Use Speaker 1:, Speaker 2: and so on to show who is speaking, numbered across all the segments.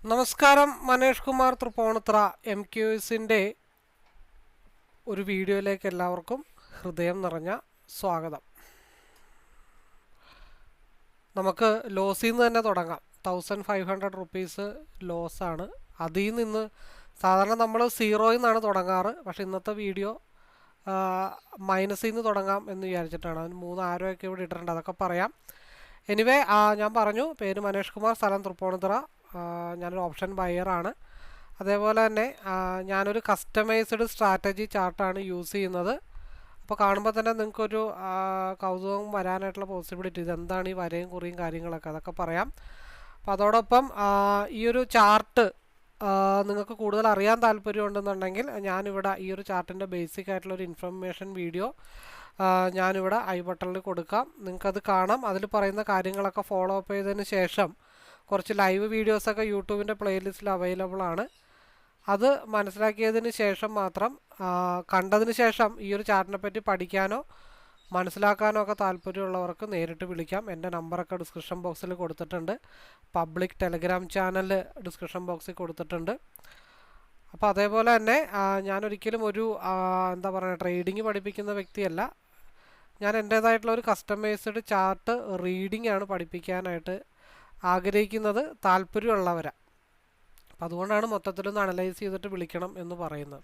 Speaker 1: നമസ്കാരം, മനേഷ് കുമാർ തൃപ്പൂണിത്തുറ MQSന്റെ ഒരു വീഡിയോയിലേക്ക് എല്ലാവർക്കും ഹൃദയം നിറഞ്ഞ സ്വാഗതം. നമുക്ക് ലോസിൽ നിന്ന് തന്നെ തുടങ്ങാം. 1500 റുപ്പീസ് ലോസാണ്. അതിൽ നിന്ന് സാധാരണ നമ്മൾ സീറോയിൽ നിന്നാണ് തുടങ്ങാറ്. പക്ഷേ ഇന്നത്തെ വീഡിയോ മൈനസിൽ നിന്ന് തുടങ്ങാം എന്ന് വിചാരിച്ചിട്ടാണ്. അതിന് 3 ആരോയൊക്കെ ഇവിടെ ഇട്ടിട്ടുണ്ട്, അതൊക്കെ പറയാം. എനിവേ, ഞാൻ പറഞ്ഞു, പേര് മനേഷ് കുമാർ, സ്ഥലം തൃപ്പൂണിത്തുറ. ഞാനൊരു ഓപ്ഷൻ ബയറാണ്. അതേപോലെ തന്നെ ഞാനൊരു കസ്റ്റമൈസ്ഡ് സ്ട്രാറ്റജി ചാർട്ടാണ് യൂസ് ചെയ്യുന്നത്. അപ്പോൾ കാണുമ്പോൾ തന്നെ നിങ്ങൾക്കൊരു കൗതുകം വരാനായിട്ടുള്ള പോസിബിലിറ്റി, ഇതെന്താണ് ഈ വരയും കുറിയും കാര്യങ്ങളൊക്കെ, അതൊക്കെ പറയാം. അപ്പോൾ അതോടൊപ്പം ഈ ഒരു ചാർട്ട് നിങ്ങൾക്ക് കൂടുതൽ അറിയാൻ താല്പര്യമുണ്ടെന്നുണ്ടെങ്കിൽ ഞാനിവിടെ ഈ ഒരു ചാർട്ടിൻ്റെ ബേസിക് ആയിട്ടുള്ളൊരു ഇൻഫർമേഷൻ വീഡിയോ ഞാനിവിടെ ഐ ബട്ടണിൽ കൊടുക്കാം. നിങ്ങൾക്കത് കാണാം. അതിൽ പറയുന്ന കാര്യങ്ങളൊക്കെ ഫോളോ അപ്പ് ചെയ്തതിന് ശേഷം കുറച്ച് ലൈവ് വീഡിയോസൊക്കെ യൂട്യൂബിൻ്റെ പ്ലേലിസ്റ്റിൽ അവൈലബിൾ ആണ്. അത് മനസ്സിലാക്കിയതിന് ശേഷം മാത്രം, കണ്ടതിന് ശേഷം ഈ ഒരു ചാർട്ടിനെ പറ്റി പഠിക്കാനോ മനസ്സിലാക്കാനോ ഒക്കെ താല്പര്യമുള്ളവർക്ക് നേരിട്ട് വിളിക്കാം. എൻ്റെ നമ്പറൊക്കെ ഡിസ്ക്രിപ്ഷൻ ബോക്സിൽ കൊടുത്തിട്ടുണ്ട്. പബ്ലിക് ടെലഗ്രാം ചാനൽ ഡിസ്ക്രിപ്ഷൻ ബോക്സിൽ കൊടുത്തിട്ടുണ്ട്. അപ്പോൾ അതേപോലെ തന്നെ ഞാനൊരിക്കലും ഒരു എന്താ പറയുക, ട്രേഡിങ് പഠിപ്പിക്കുന്ന വ്യക്തിയല്ല. ഞാൻ എൻ്റേതായിട്ടുള്ള ഒരു കസ്റ്റമൈസ്ഡ് ചാർട്ട് റീഡിംഗ് ആണ് പഠിപ്പിക്കാനായിട്ട് ആഗ്രഹിക്കുന്നത്, താല്പര്യമുള്ളവരാണ്. അപ്പോൾ അതുകൊണ്ടാണ് മൊത്തത്തിലൊന്ന് അനലൈസ് ചെയ്തിട്ട് വിളിക്കണം എന്ന് പറയുന്നത്.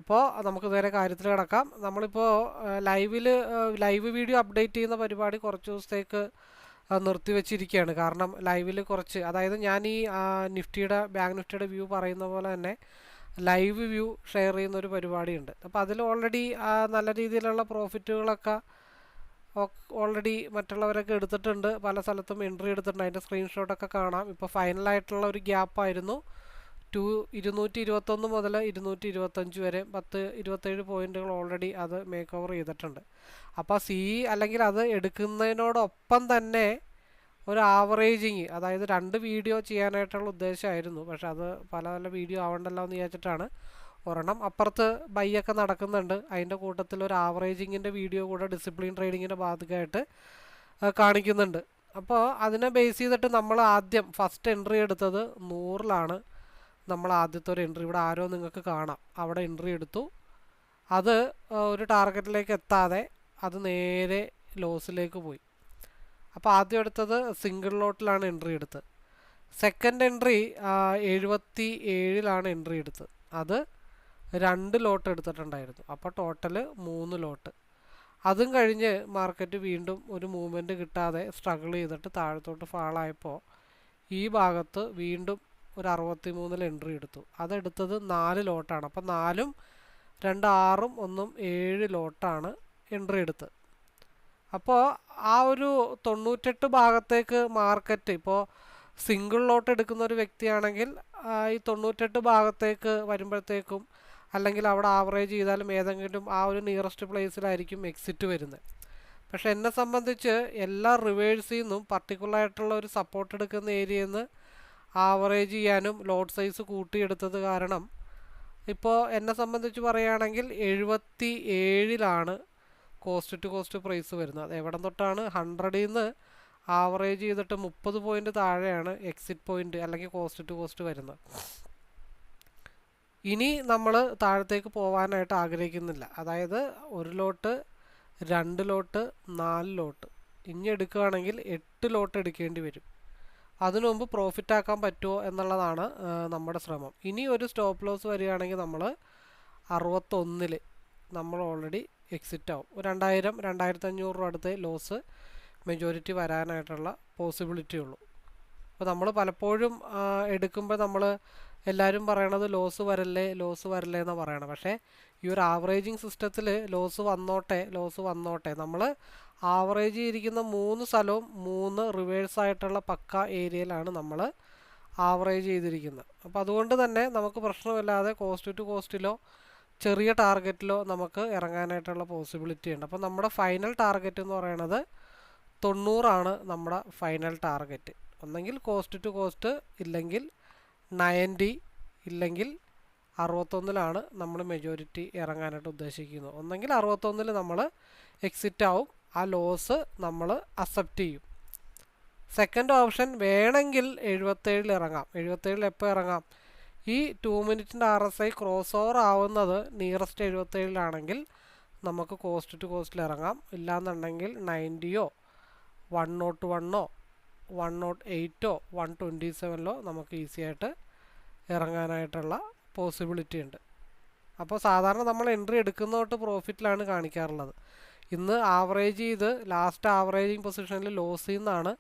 Speaker 1: അപ്പോൾ നമുക്ക് നേരെ കാര്യത്തിൽ കിടക്കാം. നമ്മളിപ്പോൾ ലൈവ് വീഡിയോ അപ്ഡേറ്റ് ചെയ്യുന്ന പരിപാടി കുറച്ച് ദിവസത്തേക്ക് നിർത്തിവെച്ചിരിക്കുകയാണ്. കാരണം ലൈവിൽ കുറച്ച്, അതായത് ഞാൻ ഈ ബാങ്ക് നിഫ്റ്റിയുടെ വ്യൂ പറയുന്ന പോലെ തന്നെ ലൈവ് വ്യൂ ഷെയർ ചെയ്യുന്നൊരു പരിപാടിയുണ്ട്. അപ്പോൾ അതിൽ ഓൾറെഡി നല്ല രീതിയിലുള്ള പ്രോഫിറ്റുകളൊക്കെ ഓൾറെഡി മറ്റുള്ളവരൊക്കെ എടുത്തിട്ടുണ്ട്. പല സ്ഥലത്തും എൻട്രി എടുത്തിട്ടുണ്ട്. അതിൻ്റെ സ്ക്രീൻഷോട്ടൊക്കെ കാണാം. ഇപ്പോൾ ഫൈനലായിട്ടുള്ള ഒരു ഗ്യാപ്പായിരുന്നു 221 മുതൽ 225 വരെ 27 പോയിൻറ്റുകൾ ഓൾറെഡി അത് മേക്ക് ഓവർ ചെയ്തിട്ടുണ്ട്. അപ്പോൾ അല്ലെങ്കിൽ അത് എടുക്കുന്നതിനോടൊപ്പം തന്നെ ഒരു ആവറേജിങ്, അതായത് 2 വീഡിയോ ചെയ്യാനായിട്ടുള്ള ഉദ്ദേശമായിരുന്നു. പക്ഷെ അത് പല വീഡിയോ ആവണ്ടല്ലോ എന്ന് വിചാരിച്ചിട്ടാണ് ഒരെണ്ണം അപ്പുറത്ത് ബൈയൊക്കെ നടക്കുന്നുണ്ട്. അതിൻ്റെ കൂട്ടത്തിൽ ഒരു ആവറേജിങ്ങിൻ്റെ വീഡിയോ കൂടെ ഡിസിപ്ലിൻ ട്രേഡിങ്ങിൻ്റെ ഭാഗമായിട്ട് കാണിക്കുന്നുണ്ട്. അപ്പോൾ അതിനെ ബേസ് ചെയ്തിട്ട് നമ്മൾ ആദ്യം ഫസ്റ്റ് എൻട്രി എടുത്തത് 100-ലാണ്. നമ്മൾ ആദ്യത്തെ ഒരു എൻട്രി ഇവിടെ ആരോ നിങ്ങൾക്ക് കാണാം, അവിടെ എൻട്രി എടുത്തു. അത് ഒരു ടാർഗറ്റിലേക്ക് എത്താതെ അത് നേരെ ലോസിലേക്ക് പോയി. അപ്പോൾ ആദ്യം എടുത്തത് സിംഗിൾ ലോട്ടിലാണ് എൻട്രി എടുത്തത്. സെക്കൻഡ് എൻട്രി 77-ലാണ് എൻട്രി എടുത്തത്. അത് 2 ലോട്ട് എടുത്തിട്ടുണ്ടായിരുന്നു. അപ്പോൾ ടോട്ടൽ 3 ലോട്ട്. അതും കഴിഞ്ഞ് മാർക്കറ്റ് വീണ്ടും ഒരു മൂവ്മെൻറ്റ് കിട്ടാതെ സ്ട്രഗിൾ ചെയ്തിട്ട് താഴത്തോട്ട് ഫാളായപ്പോൾ ഈ ഭാഗത്ത് വീണ്ടും ഒരു 63-ൽ എൻട്രി എടുത്തു. അതെടുത്തത് 4 ലോട്ടാണ്. അപ്പോൾ 4ഉം 2 6ഉം 1ഉം 7 ലോട്ടാണ് എൻട്രി എടുത്തത്. അപ്പോൾ ആ ഒരു 98 ഭാഗത്തേക്ക് മാർക്കറ്റ്, ഇപ്പോൾ സിംഗിൾ ലോട്ട് എടുക്കുന്ന ഒരു വ്യക്തിയാണെങ്കിൽ ഈ 98 ഭാഗത്തേക്ക് വരുമ്പോഴത്തേക്കും, അല്ലെങ്കിൽ അവിടെ ആവറേജ് ചെയ്താലും ഏതെങ്കിലും ആ ഒരു നിയറസ്റ്റ് പ്ലേസിലായിരിക്കും എക്സിറ്റ് വരുന്നത്. പക്ഷെ എന്നെ സംബന്ധിച്ച് എല്ലാ റിവേഴ്സിൽ നിന്നും പർട്ടിക്കുലറായിട്ടുള്ള ഒരു സപ്പോർട്ട് എടുക്കുന്ന ഏരിയയിൽ നിന്ന് ആവറേജ് ചെയ്യാനും ലോട്ട് സൈസ് കൂട്ടിയെടുത്തത് കാരണം ഇപ്പോൾ എന്നെ സംബന്ധിച്ച് പറയുകയാണെങ്കിൽ 77-ലാണ് കോസ്റ്റ് ടു കോസ്റ്റ് പ്രൈസ് വരുന്നത്. അത് എവിടെ തൊട്ടാണ് 100-ൽ നിന്ന് ആവറേജ് ചെയ്തിട്ട് 30 പോയിൻറ്റ് താഴെയാണ് എക്സിറ്റ് പോയിൻറ്റ് അല്ലെങ്കിൽ കോസ്റ്റ് ടു കോസ്റ്റ് വരുന്നത്. ഇനി നമ്മൾ താഴത്തേക്ക് പോകാനായിട്ട് ആഗ്രഹിക്കുന്നില്ല. അതായത് 1 ലോട്ട്, 2 ലോട്ട്, 4 ലോട്ട് ഇനി എടുക്കുകയാണെങ്കിൽ 8 ലോട്ട് എടുക്കേണ്ടി വരും. അതിനു മുമ്പ് പ്രോഫിറ്റ് ആക്കാൻ പറ്റുമോ എന്നുള്ളതാണ് നമ്മുടെ ശ്രമം. ഇനി ഒരു സ്റ്റോപ്പ് ലോസ് വരികയാണെങ്കിൽ നമ്മൾ 61-ൽ നമ്മൾ ഓൾറെഡി എക്സിറ്റ് ആവും. 2000-2500 രൂപ അടുത്ത് ലോസ് മെജോറിറ്റി വരാനായിട്ടുള്ള പോസിബിലിറ്റി ഉള്ളൂ. അപ്പോൾ നമ്മൾ പലപ്പോഴും എടുക്കുമ്പോൾ നമ്മൾ എല്ലാവരും പറയണത് ലോസ് വരല്ലേ എന്നാണ് പറയണത്. പക്ഷേ ഈ ഒരു ആവറേജിങ് സിസ്റ്റത്തിൽ ലോസ് വന്നോട്ടെ നമ്മൾ ആവറേജ് ചെയ്തിരിക്കുന്ന 3 സ്ഥലവും 3 റിവേഴ്സായിട്ടുള്ള പക്ക ഏരിയയിലാണ് നമ്മൾ ആവറേജ് ചെയ്തിരിക്കുന്നത്. അപ്പോൾ അതുകൊണ്ട് തന്നെ നമുക്ക് പ്രശ്നമില്ലാതെ കോസ്റ്റ് ടു കോസ്റ്റിലോ ചെറിയ ടാർഗറ്റിലോ നമുക്ക് ഇറങ്ങാനായിട്ടുള്ള പോസിബിലിറ്റി ഉണ്ട്. അപ്പോൾ നമ്മുടെ ഫൈനൽ ടാർഗറ്റ് എന്ന് പറയുന്നത് 90-ആണ്. നമ്മുടെ ഫൈനൽ ടാർഗറ്റ് ഒന്നെങ്കിൽ കോസ്റ്റ് ടു കോസ്റ്റ്, ഇല്ലെങ്കിൽ 90, ഇല്ലെങ്കിൽ 61-ലാണ് നമ്മൾ മെജോറിറ്റി ഇറങ്ങാനായിട്ട് ഉദ്ദേശിക്കുന്നത്. ഒന്നെങ്കിൽ 61-ൽ നമ്മൾ എക്സിറ്റ് ആവും, ആ ലോസ് നമ്മൾ അക്സെപ്റ്റ് ചെയ്യും. സെക്കൻഡ് ഓപ്ഷൻ വേണമെങ്കിൽ 77 ഇറങ്ങാം. 77 എപ്പോൾ ഇറങ്ങാം? ഈ 2 മിനിറ്റിൻ്റെ RSI ക്രോസ് ഓവർ ആവുന്നത് നിയറസ്റ്റ് 77 നമുക്ക് കോസ്റ്റ് ടു കോസ്റ്റിൽ ഇറങ്ങാം. ഇല്ലാന്നുണ്ടെങ്കിൽ 90യോ 101ഓ 108ഓ 127ലോ നമുക്ക് ഈസി ആയിട്ട് ഇറങ്ങാനായിട്ടുള്ള പോസിബിലിറ്റി ഉണ്ട്. അപ്പോൾ സാധാരണ നമ്മൾ എൻട്രി എടുക്കുന്ന തൊട്ട് പ്രോഫിറ്റിലാണ് കാണിക്കാറുള്ളത്. ഇന്ന് ആവറേജ് ചെയ്ത് ലാസ്റ്റ് ആവറേജിങ് പൊസിഷനിൽ ലോസിൽ നിന്നാണ്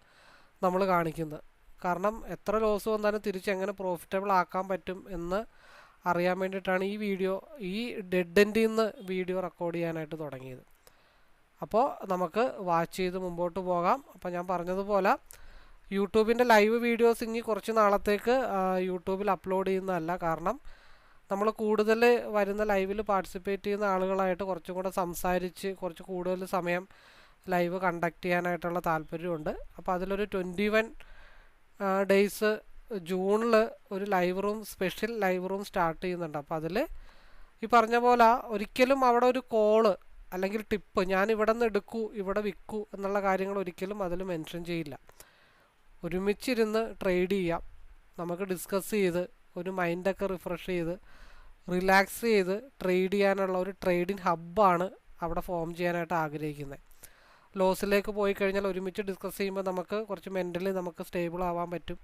Speaker 1: നമ്മൾ കാണിക്കുന്നത്. കാരണം എത്ര ലോസ് വന്നാലും തിരിച്ചെങ്ങനെ പ്രോഫിറ്റബിൾ ആക്കാൻ പറ്റും എന്ന് അറിയാൻ വേണ്ടിയിട്ടാണ് ഈ ഡെഡ് എൻഡിൽ നിന്ന് വീഡിയോ റെക്കോർഡ് ചെയ്യാനായിട്ട് തുടങ്ങിയത്. അപ്പോൾ നമുക്ക് വാച്ച് ചെയ്ത് മുമ്പോട്ട് പോകാം. അപ്പോൾ ഞാൻ പറഞ്ഞതുപോലെ യൂട്യൂബിൻ്റെ ലൈവ് വീഡിയോസ് ഇനി കുറച്ച് നാളത്തേക്ക് യൂട്യൂബിൽ അപ്ലോഡ് ചെയ്യുന്നതല്ല. കാരണം നമ്മൾ കൂടുതൽ വരുന്ന ലൈവിൽ പാർട്ടിസിപ്പേറ്റ് ചെയ്യുന്ന ആളുകളായിട്ട് കുറച്ചും കൂടെ സംസാരിച്ച് കുറച്ച് കൂടുതൽ സമയം ലൈവ് കണ്ടക്ട് ചെയ്യാനായിട്ടുള്ള താല്പര്യമുണ്ട്. അപ്പോൾ അതിലൊരു 21 ഡേയ്സ് ജൂണിൽ ഒരു live room, special live room start ചെയ്യുന്നുണ്ട്. അപ്പോൾ അതിൽ ഈ പറഞ്ഞ പോലെ ഒരിക്കലും അവിടെ ഒരു കോള് അല്ലെങ്കിൽ ടിപ്പ് ഞാൻ ഇവിടെ നിന്ന് എടുക്കൂ ഇവിടെ വിൽക്കൂ എന്നുള്ള കാര്യങ്ങൾ ഒരിക്കലും അതിൽ മെൻഷൻ ചെയ്യില്ല. ഒരുമിച്ചിരുന്ന് ട്രേഡ് ചെയ്യാം, നമുക്ക് ഡിസ്കസ് ചെയ്ത് ഒരു മൈൻഡൊക്കെ റിഫ്രഷ് ചെയ്ത് റിലാക്സ് ചെയ്ത് ട്രേഡ് ചെയ്യാനുള്ള ഒരു ട്രേഡിംഗ് ഹബ്ബാണ് അവിടെ ഫോം ചെയ്യാനായിട്ട് ആഗ്രഹിക്കുന്നത്. ലോസിലേക്ക് പോയി കഴിഞ്ഞാൽ ഒരുമിച്ച് ഡിസ്കസ് ചെയ്യുമ്പോൾ നമുക്ക് കുറച്ച് മെൻ്റലി നമുക്ക് സ്റ്റേബിൾ ആവാൻ പറ്റും.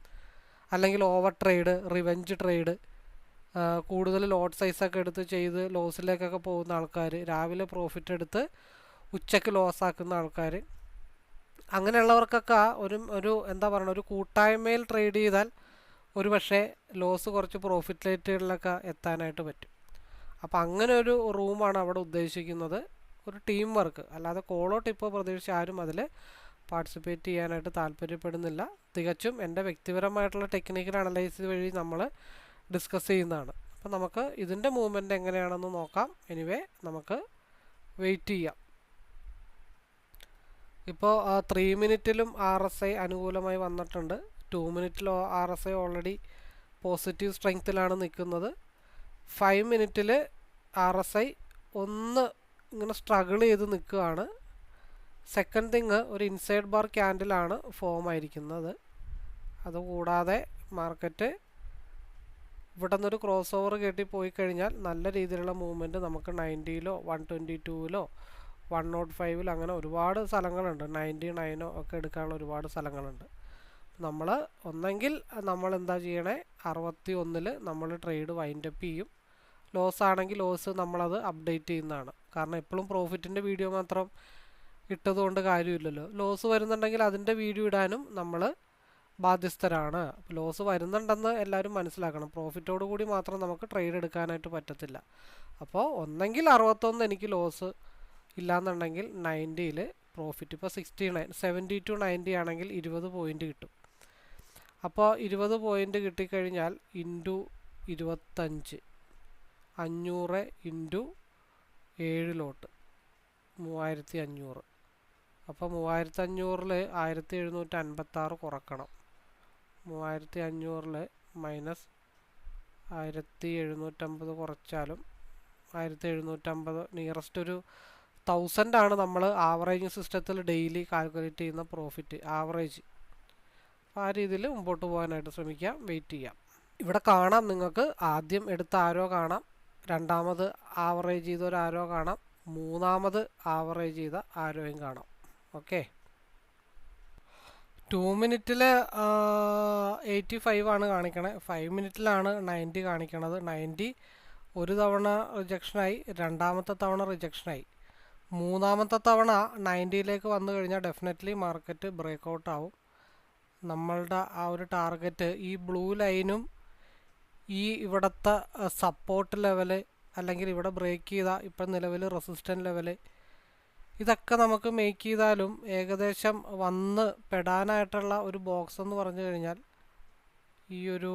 Speaker 1: അല്ലെങ്കിൽ ഓവർ ട്രേഡ്, റിവെഞ്ച് ട്രേഡ്, കൂടുതൽ ലോട്ട് സൈസൊക്കെ എടുത്ത് ചെയ്ത് ലോസിലേക്കൊക്കെ പോകുന്ന ആൾക്കാർ, രാവിലെ പ്രോഫിറ്റ് എടുത്ത് ഉച്ചയ്ക്ക് ലോസ് ആക്കുന്ന ആൾക്കാർ, അങ്ങനെയുള്ളവർക്കൊക്കെ ഒരു എന്താ പറയുക, ഒരു കൂട്ടായ്മയിൽ ട്രേഡ് ചെയ്താൽ ഒരു പക്ഷേ ലോസ് കുറച്ച് പ്രോഫിറ്റ് റേറ്റുകളിലൊക്കെ എത്താനായിട്ട് പറ്റും. അപ്പോൾ അങ്ങനെ ഒരു റൂമാണ് അവിടെ ഉദ്ദേശിക്കുന്നത്. ഒരു ടീം വർക്ക്, അല്ലാതെ കോളോ ടിപ്പോ പ്രതീക്ഷിച്ച് ആരും അതിൽ പാർട്ടിസിപ്പേറ്റ് ചെയ്യാനായിട്ട് താല്പര്യപ്പെടുന്നില്ല. തികച്ചും എൻ്റെ വ്യക്തിപരമായിട്ടുള്ള ടെക്നിക്കൽ അനലൈസിസ് വഴി നമ്മൾ ഡിസ്കസ് ചെയ്യുന്നതാണ്. അപ്പോൾ നമുക്ക് ഇതിൻ്റെ മൂവ്മെൻറ്റ് എങ്ങനെയാണെന്ന് നോക്കാം. എനിവേ നമുക്ക് വെയിറ്റ് ചെയ്യാം. ഇപ്പോൾ 3 മിനിറ്റിലും RSI അനുകൂലമായി വന്നിട്ടുണ്ട്. 2 മിനിറ്റിൽ RSI ഓൾറെഡി പോസിറ്റീവ് സ്ട്രെങ്ത്തിലാണ് നിൽക്കുന്നത്. 5 മിനിറ്റിൽ RSI ഒന്ന് ഇങ്ങനെ സ്ട്രഗിൾ ചെയ്ത് നിൽക്കുകയാണ്. സെക്കൻഡ് തിങ്, ഒരു ഇൻസൈഡ് ബാർ ക്യാൻഡിലാണ് ഫോം ആയിരിക്കുന്നത്. അതുകൂടാതെ മാർക്കറ്റ് ഇവിടെ നിന്നൊരു ക്രോസ് ഓവർ കയറ്റി പോയി കഴിഞ്ഞാൽ നല്ല രീതിയിലുള്ള മൂവ്മെൻറ്റ് നമുക്ക് 90ലോ 122ലോ 105ലോ അങ്ങനെ ഒരുപാട് സ്ഥലങ്ങളുണ്ട്. 99 ഒക്കെ എടുക്കാനുള്ള ഒരുപാട് സ്ഥലങ്ങളുണ്ട്. നമ്മൾ ഒന്നെങ്കിൽ നമ്മൾ എന്താ ചെയ്യണേ, 61 നമ്മൾ ട്രേഡ് വൈൻഡപ്പ് ചെയ്യും. ലോസ് ആണെങ്കിൽ ലോസ് നമ്മളത് അപ്ഡേറ്റ് ചെയ്യുന്നതാണ്. കാരണം എപ്പോഴും പ്രോഫിറ്റിൻ്റെ വീഡിയോ മാത്രം ഇട്ടതുകൊണ്ട് കാര്യമില്ലല്ലോ. ലോസ് വരുന്നുണ്ടെങ്കിൽ അതിൻ്റെ വീഡിയോ ഇടാനും നമ്മൾ ബാധ്യസ്ഥരാണ്. ലോസ് വരുന്നുണ്ടെന്ന് എല്ലാവരും മനസ്സിലാക്കണം. പ്രോഫിറ്റോട് കൂടി മാത്രം നമുക്ക് ട്രേഡ് എടുക്കാനായിട്ട് പറ്റത്തില്ല. അപ്പോൾ ഒന്നെങ്കിൽ 61 എനിക്ക് ലോസ്, ഇല്ലാന്നുണ്ടെങ്കിൽ 90ൽ പ്രോഫിറ്റ്. ഇപ്പോൾ 70 to 90 ആണെങ്കിൽ 20 പോയിൻ്റ് കിട്ടും. അപ്പോൾ 20 പോയിൻ്റ് കിട്ടിക്കഴിഞ്ഞാൽ ഇൻറ്റു 25, 500 ഇൻറ്റു 7 ലോട്ട് 3500. അപ്പോൾ 3500ൽ 1756 കുറക്കണം. 3500ൽ മൈനസ് 1750 കുറച്ചാലും 1750 നിയറസ്റ്റ് ഒരു 1000 ആണ് നമ്മൾ ആവറേജിങ് സിസ്റ്റത്തിൽ ഡെയിലി കാൽക്കുലേറ്റ് ചെയ്യുന്ന പ്രോഫിറ്റ് ആവറേജ്. അപ്പോൾ ആ രീതിയിൽ മുമ്പോട്ട് പോകാനായിട്ട് ശ്രമിക്കാം, വെയിറ്റ് ചെയ്യാം. ഇവിടെ കാണാം നിങ്ങൾക്ക് ആദ്യം എടുത്ത ആരോ കാണാം, രണ്ടാമത് ആവറേജ് ചെയ്ത ഒരു ആരോ കാണാം, മൂന്നാമത് ആവറേജ് ചെയ്ത ആരോയും കാണാം. ഓക്കെ, 2 മിനിറ്റിൽ 85 ആണ് കാണിക്കണേ, 5 മിനിറ്റിലാണ് 90 കാണിക്കണത്. 90 ഒരു തവണ റിജക്ഷനായി, രണ്ടാമത്തെ തവണ റിജക്ഷനായി, മൂന്നാമത്തെ തവണ 90ലേക്ക് വന്നു കഴിഞ്ഞാൽ ഡെഫിനറ്റ്ലി മാർക്കറ്റ് ബ്രേക്കൗട്ട് ആവും. നമ്മളുടെ ആ ഒരു ടാർഗറ്റ് ഈ ബ്ലൂ ലൈനും ഈ ഇവിടുത്തെ സപ്പോർട്ട് ലെവല്, അല്ലെങ്കിൽ ഇവിടെ ബ്രേക്ക് ചെയ്ത ഇപ്പം നിലവിൽ റെസിസ്റ്റൻറ്റ് ലെവല്, ഇതൊക്കെ നമുക്ക് മേക്ക് ചെയ്താലും ഏകദേശം വന്ന് പെടാനായിട്ടുള്ള ഒരു ബോക്സ് എന്ന് പറഞ്ഞു കഴിഞ്ഞാൽ ഈ ഒരു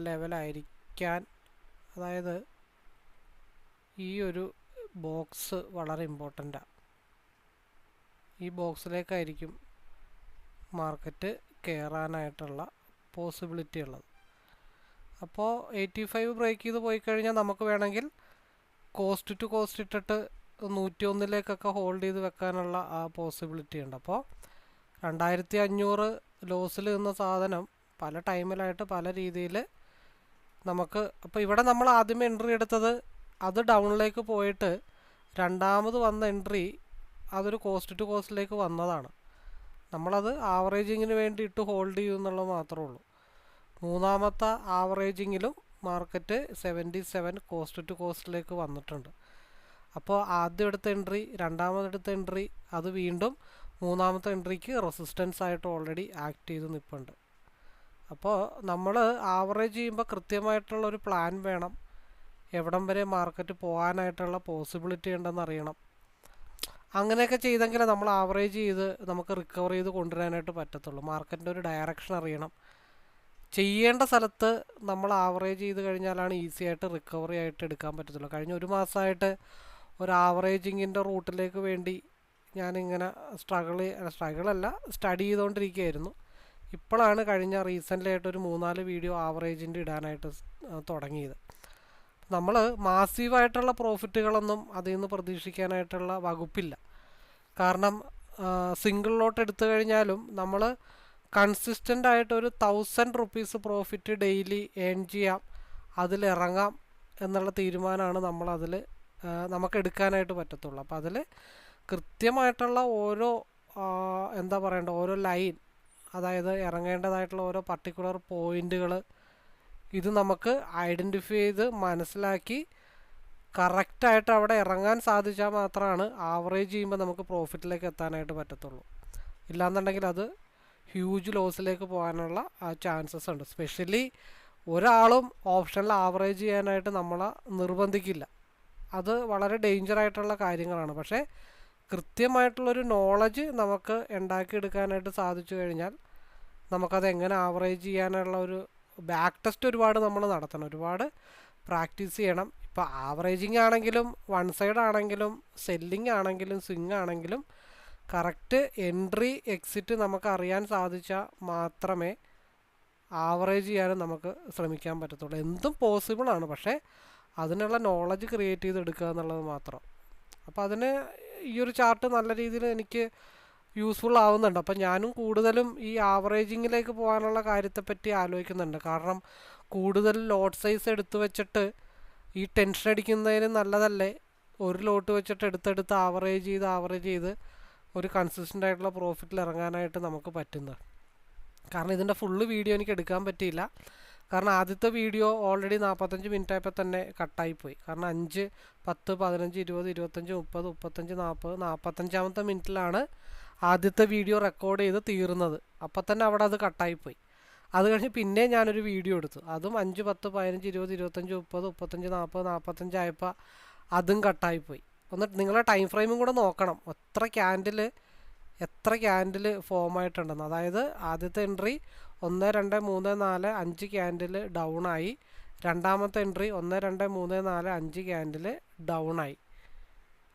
Speaker 1: ലെവലായിരിക്കാൻ, അതായത് ഈ ഒരു ബോക്സ് വളരെ ഇമ്പോർട്ടൻ്റാണ്. ഈ ബോക്സിലേക്കായിരിക്കും മാർക്കറ്റ് കയറാനായിട്ടുള്ള പോസിബിലിറ്റി ഉള്ളത്. അപ്പോൾ 85 ബ്രേക്ക് ചെയ്ത് പോയി കഴിഞ്ഞാൽ നമുക്ക് വേണമെങ്കിൽ കോസ്റ്റ് ടു കോസ്റ്റ് ഇട്ടിട്ട് 101ലേക്കൊക്കെ ഹോൾഡ് ചെയ്ത് വെക്കാനുള്ള ആ പോസിബിലിറ്റി ഉണ്ട്. അപ്പോൾ 2500 ലോസിൽ നിന്ന സാധനം പല ടൈമിലായിട്ട് പല രീതിയിൽ നമുക്ക്, അപ്പോൾ ഇവിടെ നമ്മൾ ആദ്യമേ എൻട്രി എടുത്തത് അത് ഡൗണിലേക്ക് പോയിട്ട് രണ്ടാമത് വന്ന എൻട്രി അതൊരു കോസ്റ്റ് ടു കോസ്റ്റിലേക്ക് വന്നതാണ്. നമ്മളത് ആവറേജിങ്ങിന് വേണ്ടി ഇട്ട് ഹോൾഡ് ചെയ്യും എന്നുള്ളത് മാത്രമേ ഉള്ളൂ. മൂന്നാമത്തെ ആവറേജിങ്ങിലും മാർക്കറ്റ് 77 കോസ്റ്റ് ടു കോസ്റ്റിലേക്ക് വന്നിട്ടുണ്ട്. അപ്പോൾ ആദ്യം എടുത്ത എൻട്രി, രണ്ടാമതെടുത്ത എൻട്രി, അത് വീണ്ടും മൂന്നാമത്തെ എൻട്രിക്ക് റെസിസ്റ്റൻസ് ആയിട്ട് ഓൾറെഡി ആക്ട് ചെയ്ത് നിൽപ്പുണ്ട്. അപ്പോൾ നമ്മൾ ആവറേജ് ചെയ്യുമ്പോൾ കൃത്യമായിട്ടുള്ളൊരു പ്ലാൻ വേണം. എവിടം വരെ മാർക്കറ്റ് പോകാനായിട്ടുള്ള പോസിബിലിറ്റി ഉണ്ടെന്ന് അറിയണം. അങ്ങനെയൊക്കെ ചെയ്തെങ്കിൽ നമ്മൾ ആവറേജ് ചെയ്ത് നമുക്ക് റിക്കവർ ചെയ്ത് കൊണ്ടുവരാനായിട്ട് പറ്റത്തുള്ളൂ. മാർക്കറ്റിൻ്റെ ഒരു ഡയറക്ഷൻ അറിയണം. ചെയ്യേണ്ട സ്ഥലത്ത് നമ്മൾ ആവറേജ് ചെയ്ത് കഴിഞ്ഞാലാണ് ഈസി ആയിട്ട് റിക്കവറി ആയിട്ട് എടുക്കാൻ പറ്റത്തുള്ളൂ. കഴിഞ്ഞ ഒരു മാസമായിട്ട് ഒരു ആവറേജിങ്ങിൻ്റെ റൂട്ടിലേക്ക് വേണ്ടി ഞാനിങ്ങനെ സ്ട്രഗിളല്ല സ്റ്റഡി ചെയ്തുകൊണ്ടിരിക്കുകയായിരുന്നു. ഇപ്പോഴാണ് കഴിഞ്ഞ റീസെൻ്റ്ലി ആയിട്ടൊരു 3-4 വീഡിയോ ആവറേജിൻ്റെ ഇടാനായിട്ട് തുടങ്ങിയത്. നമ്മൾ മാസീവായിട്ടുള്ള പ്രോഫിറ്റുകളൊന്നും അതിൽ നിന്ന് പ്രതീക്ഷിക്കാനായിട്ടുള്ള വകുപ്പില്ല. കാരണം സിംഗിൾ ലോട്ട് എടുത്തു കഴിഞ്ഞാലും നമ്മൾ കൺസിസ്റ്റൻ്റ് ആയിട്ട് ഒരു 1000 റുപ്പീസ് പ്രോഫിറ്റ് ഡെയിലി ഏൺ ചെയ്യാം, അതിലിറങ്ങാം എന്നുള്ള തീരുമാനമാണ് നമ്മളതിൽ നമുക്ക് എടുക്കാനായിട്ട് പറ്റത്തുള്ളൂ. അപ്പോൾ അതിൽ കൃത്യമായിട്ടുള്ള ഓരോ എന്താ പറയേണ്ട ഓരോ ലൈൻ, അതായത് ഇറങ്ങേണ്ടതായിട്ടുള്ള ഓരോ പർട്ടിക്കുലർ പോയിൻ്റുകൾ, ഇത് നമുക്ക് ഐഡൻറ്റിഫൈ ചെയ്ത് മനസ്സിലാക്കി കറക്റ്റായിട്ട് അവിടെ ഇറങ്ങാൻ സാധിച്ചാൽ മാത്രമാണ് ആവറേജ് ചെയ്യുമ്പോൾ നമുക്ക് പ്രോഫിറ്റിലേക്ക് എത്താനായിട്ട് പറ്റത്തുള്ളൂ. ഇല്ലാന്നുണ്ടെങ്കിൽ അത് ഹ്യൂജ് ലോസിലേക്ക് പോകാനുള്ള ചാൻസസ് ഉണ്ട്. സ്പെഷ്യലി ഒരാളും ഓപ്ഷനിൽ ആവറേജ് ചെയ്യാനായിട്ട് നമ്മളെ നിർബന്ധിക്കില്ല. അത് വളരെ ഡേഞ്ചറായിട്ടുള്ള കാര്യങ്ങളാണ്. പക്ഷേ കൃത്യമായിട്ടുള്ളൊരു നോളജ് നമുക്ക് ഉണ്ടാക്കിയെടുക്കാനായിട്ട് സാധിച്ചു കഴിഞ്ഞാൽ നമുക്കത് എങ്ങനെ ആവറേജ് ചെയ്യാനുള്ള ഒരു ബാക്ക് ടെസ്റ്റ് ഒരുപാട് നമ്മൾ നടത്തണം, ഒരുപാട് പ്രാക്ടീസ് ചെയ്യണം. ഇപ്പോൾ ആവറേജിങ് ആണെങ്കിലും വൺ സൈഡ് ആണെങ്കിലും സെല്ലിംഗ് ആണെങ്കിലും സ്വിങ് ആണെങ്കിലും കറക്റ്റ് എൻട്രി എക്സിറ്റ് നമുക്ക് അറിയാൻ സാധിച്ചാൽ മാത്രമേ ആവറേജ് ചെയ്യാനും നമുക്ക് ശ്രമിക്കാൻ പറ്റത്തുള്ളൂ. എന്തും പോസിബിളാണ്, പക്ഷേ അതിനുള്ള നോളജ് ക്രിയേറ്റ് ചെയ്തെടുക്കുക എന്നുള്ളത് മാത്രം. അപ്പോൾ അതിന് ഈ ഒരു ചാർട്ട് നല്ല രീതിയിൽ എനിക്ക് യൂസ്ഫുൾ ആവുന്നുണ്ട്. അപ്പം ഞാനും കൂടുതലും ഈ ആവറേജിങ്ങിലേക്ക് പോകാനുള്ള കാര്യത്തെപ്പറ്റി ആലോചിക്കുന്നുണ്ട്. കാരണം കൂടുതൽ ലോട്ട് സൈസ് എടുത്തു വെച്ചിട്ട് ഈ ടെൻഷൻ അടിക്കുന്നതിന് നല്ലതല്ലേ ഒരു ലോട്ട് വെച്ചിട്ട് എടുത്തെടുത്ത് ആവറേജ് ചെയ്ത് ഒരു കൺസിസ്റ്റൻ്റ് ആയിട്ടുള്ള പ്രോഫിറ്റിൽ ഇറങ്ങാനായിട്ട് നമുക്ക് പറ്റുന്നത്. കാരണം ഇതിൻ്റെ ഫുള്ള് വീഡിയോ എനിക്ക് എടുക്കാൻ പറ്റിയില്ല. കാരണം ആദ്യത്തെ വീഡിയോ ഓൾറെഡി 45 മിനിറ്റ് ആയപ്പോൾ തന്നെ കട്ടായിപ്പോയി. കാരണം 5, 10, 15, 20, 25, 30, 35, 40, 45-ാമത്തെ മിനിറ്റിലാണ് ആദ്യത്തെ വീഡിയോ റെക്കോർഡ് ചെയ്ത് തീർന്നത്. അപ്പം തന്നെ അവിടെ അത് കട്ടായിപ്പോയി. അത് കഴിഞ്ഞ് പിന്നെ ഞാനൊരു വീഡിയോ എടുത്തു, അതും 5, 10, 15, 20, 25, 30, 35, 40, 45 ആയപ്പോൾ അതും കട്ടായിപ്പോയി. എന്നിട്ട് നിങ്ങളെ ടൈം ഫ്രെയിമും കൂടെ നോക്കണം, എത്ര ക്യാൻഡിൽ ഫോം ആയിട്ടുണ്ടെന്ന്. അതായത് ആദ്യത്തെ എൻട്രി 1, 2, 3, 4, 5 ക്യാൻഡിൽ ഡൗൺ ആയി. രണ്ടാമത്തെ എൻട്രി 1, 2, 3, 4, 5 ക്യാൻഡിൽ ഡൗൺ ആയി.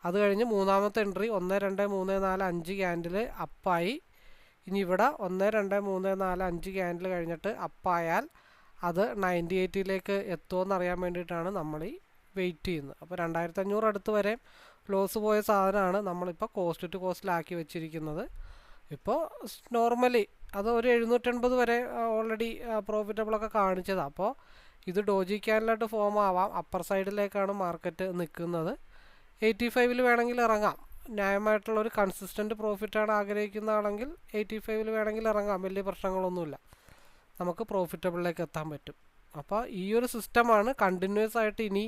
Speaker 1: അത് കഴിഞ്ഞ് മൂന്നാമത്തെ എൻട്രി 1, 2, 3, 4, 5 ക്യാൻഡിൽ അപ്പായി. ഇനി ഇവിടെ 1, 2, 3, 4, 5 ക്യാൻഡിൽ കഴിഞ്ഞിട്ട് അപ്പായാൽ അത് 98ലേക്ക് എത്തുമെന്ന് അറിയാൻ വേണ്ടിയിട്ടാണ് നമ്മൾ ഈ വെയിറ്റ് ചെയ്യുന്നത്. അപ്പോൾ 2500 അടുത്ത് വരെ ലോസ് പോയ സാധനമാണ് നമ്മളിപ്പോൾ കോസ്റ്റ് ടു കോസ്റ്റിലാക്കി വെച്ചിരിക്കുന്നത്. ഇപ്പോൾ നോർമലി അത് ഒരു 780 വരെ ഓൾറെഡി പ്രോഫിറ്റബിളൊക്കെ കാണിച്ചതാണ്. അപ്പോൾ ഇത് ഡോജി ക്യാൻഡിലായിട്ട് ഫോം ആവാം. അപ്പർ സൈഡിലേക്കാണ് മാർക്കറ്റ് നിൽക്കുന്നത്. 85 വേണമെങ്കിൽ ഇറങ്ങാം. ന്യായമായിട്ടുള്ളൊരു കൺസിസ്റ്റൻറ്റ് പ്രോഫിറ്റാണ് ആഗ്രഹിക്കുന്നതാണെങ്കിൽ 85 വേണമെങ്കിൽ ഇറങ്ങാം, വലിയ പ്രശ്നങ്ങളൊന്നുമില്ല, നമുക്ക് പ്രോഫിറ്റബിളിലേക്ക് എത്താൻ പറ്റും. അപ്പോൾ ഈ ഒരു സിസ്റ്റമാണ് കണ്ടിന്യൂസ് ആയിട്ട് ഇനി,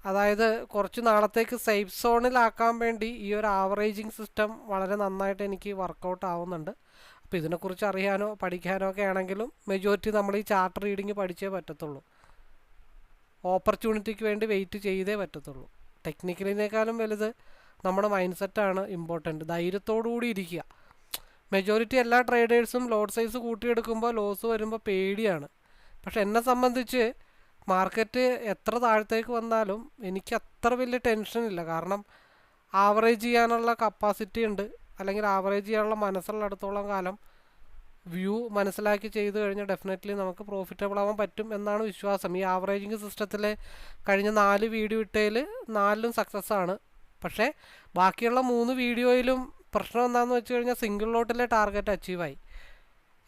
Speaker 1: അതായത് കുറച്ച് നാളത്തേക്ക് സേഫ് സോണിലാക്കാൻ വേണ്ടി ഈ ഒരു ആവറേജിങ് സിസ്റ്റം വളരെ നന്നായിട്ട് എനിക്ക് വർക്കൗട്ട് ആവുന്നുണ്ട്. അപ്പോൾ ഇതിനെക്കുറിച്ച് അറിയാനോ പഠിക്കാനോ ഒക്കെ ആണെങ്കിലും മെജോറിറ്റി നമ്മൾ ഈ ചാർട്ട് റീഡിങ് പഠിച്ചേ പറ്റത്തുള്ളൂ. ഓപ്പർച്യൂണിറ്റിക്ക് വേണ്ടി വെയിറ്റ് ചെയ്തേ പറ്റത്തുള്ളൂ. ടെക്നിക്കലിനേക്കാളും വലുത് നമ്മുടെ മൈൻഡ് സെറ്റാണ് ഇമ്പോർട്ടൻറ്റ്. ധൈര്യത്തോടുകൂടി ഇരിക്കുക. മെജോറിറ്റി എല്ലാ ട്രേഡേഴ്സും ലോട്ട് സൈസ് കൂട്ടിയെടുക്കുമ്പോൾ ലോസ് വരുമ്പോൾ പേടിയാണ്. പക്ഷെ എന്നെ സംബന്ധിച്ച് മാർക്കറ്റ് എത്ര താഴത്തേക്ക് വന്നാലും എനിക്ക് അത്ര വലിയ ടെൻഷനില്ല. കാരണം ആവറേജ് ചെയ്യാനുള്ള കപ്പാസിറ്റി ഉണ്ട്, അല്ലെങ്കിൽ ആവറേജ് ചെയ്യാനുള്ള മനസ്സുള്ളിടത്തോളം കാലം വ്യൂ മനസ്സിലാക്കി ചെയ്ത് കഴിഞ്ഞാൽ ഡെഫിനറ്റ്ലി നമുക്ക് പ്രോഫിറ്റബിൾ ആവാൻ പറ്റും എന്നാണ് വിശ്വാസം. ഈ ആവറേജിങ് സിസ്റ്റത്തിൽ കഴിഞ്ഞ 4 വീഡിയോ ഇട്ടതിൽ 4ലും സക്സസ് ആണ്. പക്ഷേ ബാക്കിയുള്ള 3 വീഡിയോയിലും പ്രശ്നം എന്താണെന്ന് വെച്ച് കഴിഞ്ഞാൽ സിംഗിൾ ലോട്ടിലെ ടാർഗറ്റ് അച്ചീവായി.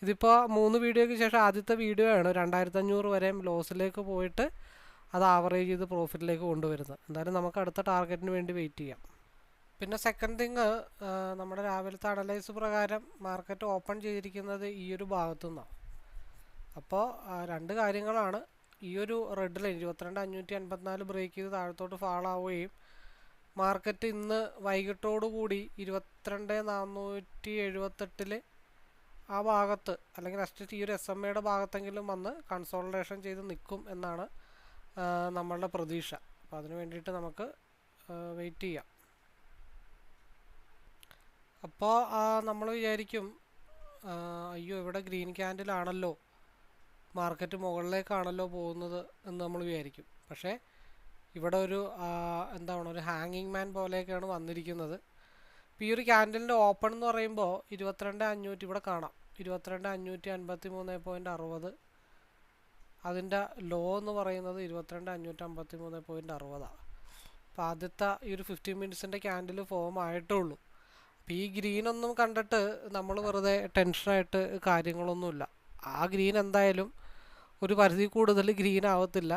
Speaker 1: ഇതിപ്പോൾ 3 വീഡിയോയ്ക്ക് ശേഷം ആദ്യത്തെ വീഡിയോ ആണ് 2500 വരെയും ലോസിലേക്ക് പോയിട്ട് അത് ആവറേജ് ചെയ്ത് പ്രോഫിറ്റിലേക്ക് കൊണ്ടുവരുന്നത്. എന്തായാലും നമുക്ക് അടുത്ത ടാർഗറ്റിന് വേണ്ടി വെയിറ്റ് ചെയ്യാം. പിന്നെ സെക്കൻഡ് തിങ്, നമ്മുടെ രാവിലത്തെ അനലൈസ് പ്രകാരം മാർക്കറ്റ് ഓപ്പൺ ചെയ്തിരിക്കുന്നത് ഈ ഒരു ഭാഗത്തു നിന്നാണ്. അപ്പോൾ രണ്ട് കാര്യങ്ങളാണ്. ഈ ഒരു റെഡ് ലൈൻ 22,554 ബ്രേക്ക് ചെയ്ത് താഴത്തോട്ട് ഫാൾ ആവുകയും മാർക്കറ്റ് ഇന്ന് വൈകിട്ടോടുകൂടി 22,478 ആ ഭാഗത്ത് അല്ലെങ്കിൽ അറ്റ്ലീസ്റ്റ് ഈ ഒരു SMA ഭാഗത്തെങ്കിലും വന്ന് കൺസോൾട്ടേഷൻ ചെയ്ത് നിൽക്കും എന്നാണ് നമ്മളുടെ പ്രതീക്ഷ. അപ്പോൾ അതിന് വേണ്ടിയിട്ട് നമുക്ക് വെയിറ്റ് ചെയ്യാം. അപ്പോൾ നമ്മൾ വിചാരിക്കും അയ്യോ ഇവിടെ ഗ്രീൻ ക്യാൻഡിലാണല്ലോ, മാർക്കറ്റ് മുകളിലേക്കാണല്ലോ പോകുന്നത് എന്ന് നമ്മൾ വിചാരിക്കും. പക്ഷേ ഇവിടെ ഒരു ഒരു ഹാങ്ങിങ് മാൻ പോലെയൊക്കെയാണ് വന്നിരിക്കുന്നത്. ഇപ്പോൾ ഈ ഒരു ക്യാൻഡലിൻ്റെ ഓപ്പൺ എന്ന് പറയുമ്പോൾ 22,500 ഇവിടെ കാണാം, 22,553.60. അതിൻ്റെ ലോ എന്ന് പറയുന്നത് 22,553.60. അപ്പോൾ ആദ്യത്തെ ഈ ഒരു 15 മിനിറ്റ്സിൻ്റെ ക്യാൻഡിൽ ഫോം ആയിട്ടേ ഉള്ളൂ. അപ്പോൾ ഈ ഗ്രീനൊന്നും കണ്ടിട്ട് നമ്മൾ വെറുതെ ടെൻഷനായിട്ട് കാര്യങ്ങളൊന്നുമില്ല. ആ ഗ്രീൻ എന്തായാലും ഒരു പരിധി കൂടുതൽ ഗ്രീൻ ആവത്തില്ല,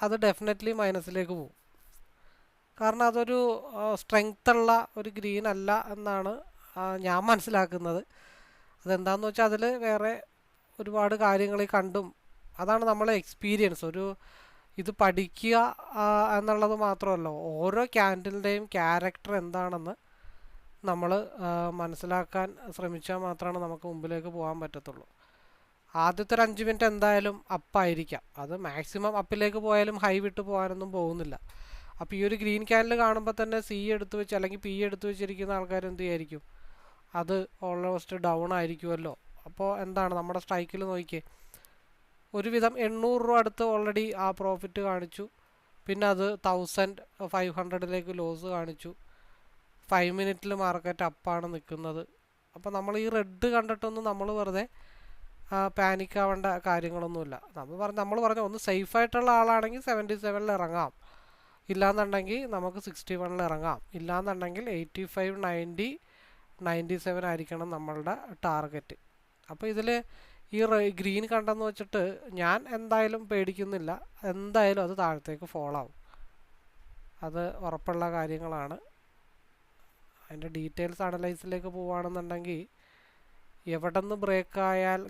Speaker 1: അത് ഡെഫിനറ്റ്ലി മൈനസിലേക്ക് പോകും. കാരണം അതൊരു സ്ട്രെങ്ത്തുള്ള ഒരു ഗ്രീൻ അല്ല എന്നാണ് ഞാൻ മനസ്സിലാക്കുന്നത്. അതെന്താണെന്ന് വെച്ചാൽ അതിൽ വേറെ ഒരുപാട് കാര്യങ്ങൾ കണ്ടും, അതാണ് നമ്മളെ എക്സ്പീരിയൻസ്. ഇത് പഠിക്കുക എന്നുള്ളത് മാത്രമല്ല, ഓരോ ക്യാൻഡിലിൻ്റെയും ക്യാരക്ടർ എന്താണെന്ന് നമ്മൾ മനസ്സിലാക്കാൻ ശ്രമിച്ചാൽ മാത്രമാണ് നമുക്ക് മുമ്പിലേക്ക് പോകാൻ പറ്റത്തുള്ളൂ. ആദ്യത്തെ ഒരു 5 മിനിറ്റ് എന്തായാലും അപ്പായിരിക്കാം, അത് മാക്സിമം അപ്പിലേക്ക് പോയാലും ഹൈ വിട്ട് പോകാനൊന്നും പോകുന്നില്ല. അപ്പോൾ ഈ ഒരു ഗ്രീൻ ക്യാൻഡിൽ കാണുമ്പോൾ തന്നെ C എടുത്ത് വെച്ച് അല്ലെങ്കിൽ P എടുത്ത് വെച്ചിരിക്കുന്ന ആൾക്കാർ എന്ത് ചെയ്യായിരിക്കും, അത് ഓൾമോസ്റ്റ് ഡൗൺ ആയിരിക്കുമല്ലോ. അപ്പോൾ എന്താണ് നമ്മുടെ സ്ട്രൈക്കിൽ നോക്കിയേ, ഒരുവിധം 800 രൂപ അടുത്ത് ഓൾറെഡി ആ പ്രോഫിറ്റ് കാണിച്ചു. പിന്നെ അത് 1500 ലോസ് കാണിച്ചു. 5 മിനിറ്റിൽ മാർക്കറ്റ് അപ്പാണ് നിൽക്കുന്നത്. അപ്പോൾ നമ്മൾ ഈ റെഡ് കണ്ടിട്ടൊന്നും നമ്മൾ വെറുതെ പാനിക് ആവേണ്ട കാര്യങ്ങളൊന്നുമില്ല. നമ്മൾ പറഞ്ഞ ഒന്ന് സേഫായിട്ടുള്ള ആളാണെങ്കിൽ 77 ഇറങ്ങാം, ഇല്ലാന്നുണ്ടെങ്കിൽ നമുക്ക് 61 ഇറങ്ങാം, ഇല്ലാന്നുണ്ടെങ്കിൽ 85, 90, 97 ആയിരിക്കണം നമ്മളുടെ ടാർഗറ്റ്. അപ്പോൾ ഇതിൽ ഈ ഗ്രീൻ കണ്ടെന്ന് വെച്ചിട്ട് ഞാൻ എന്തായാലും പേടിക്കുന്നില്ല, എന്തായാലും അത് താഴത്തേക്ക് ഫോൾ ആവും, അത് ഉറപ്പുള്ള കാര്യങ്ങളാണ്. അതിൻ്റെ ഡീറ്റെയിൽസ് അനലൈസിലേക്ക് പോവുകയാണെന്നുണ്ടെങ്കിൽ എവിടെ നിന്ന് ബ്രേക്ക് ആയാൽ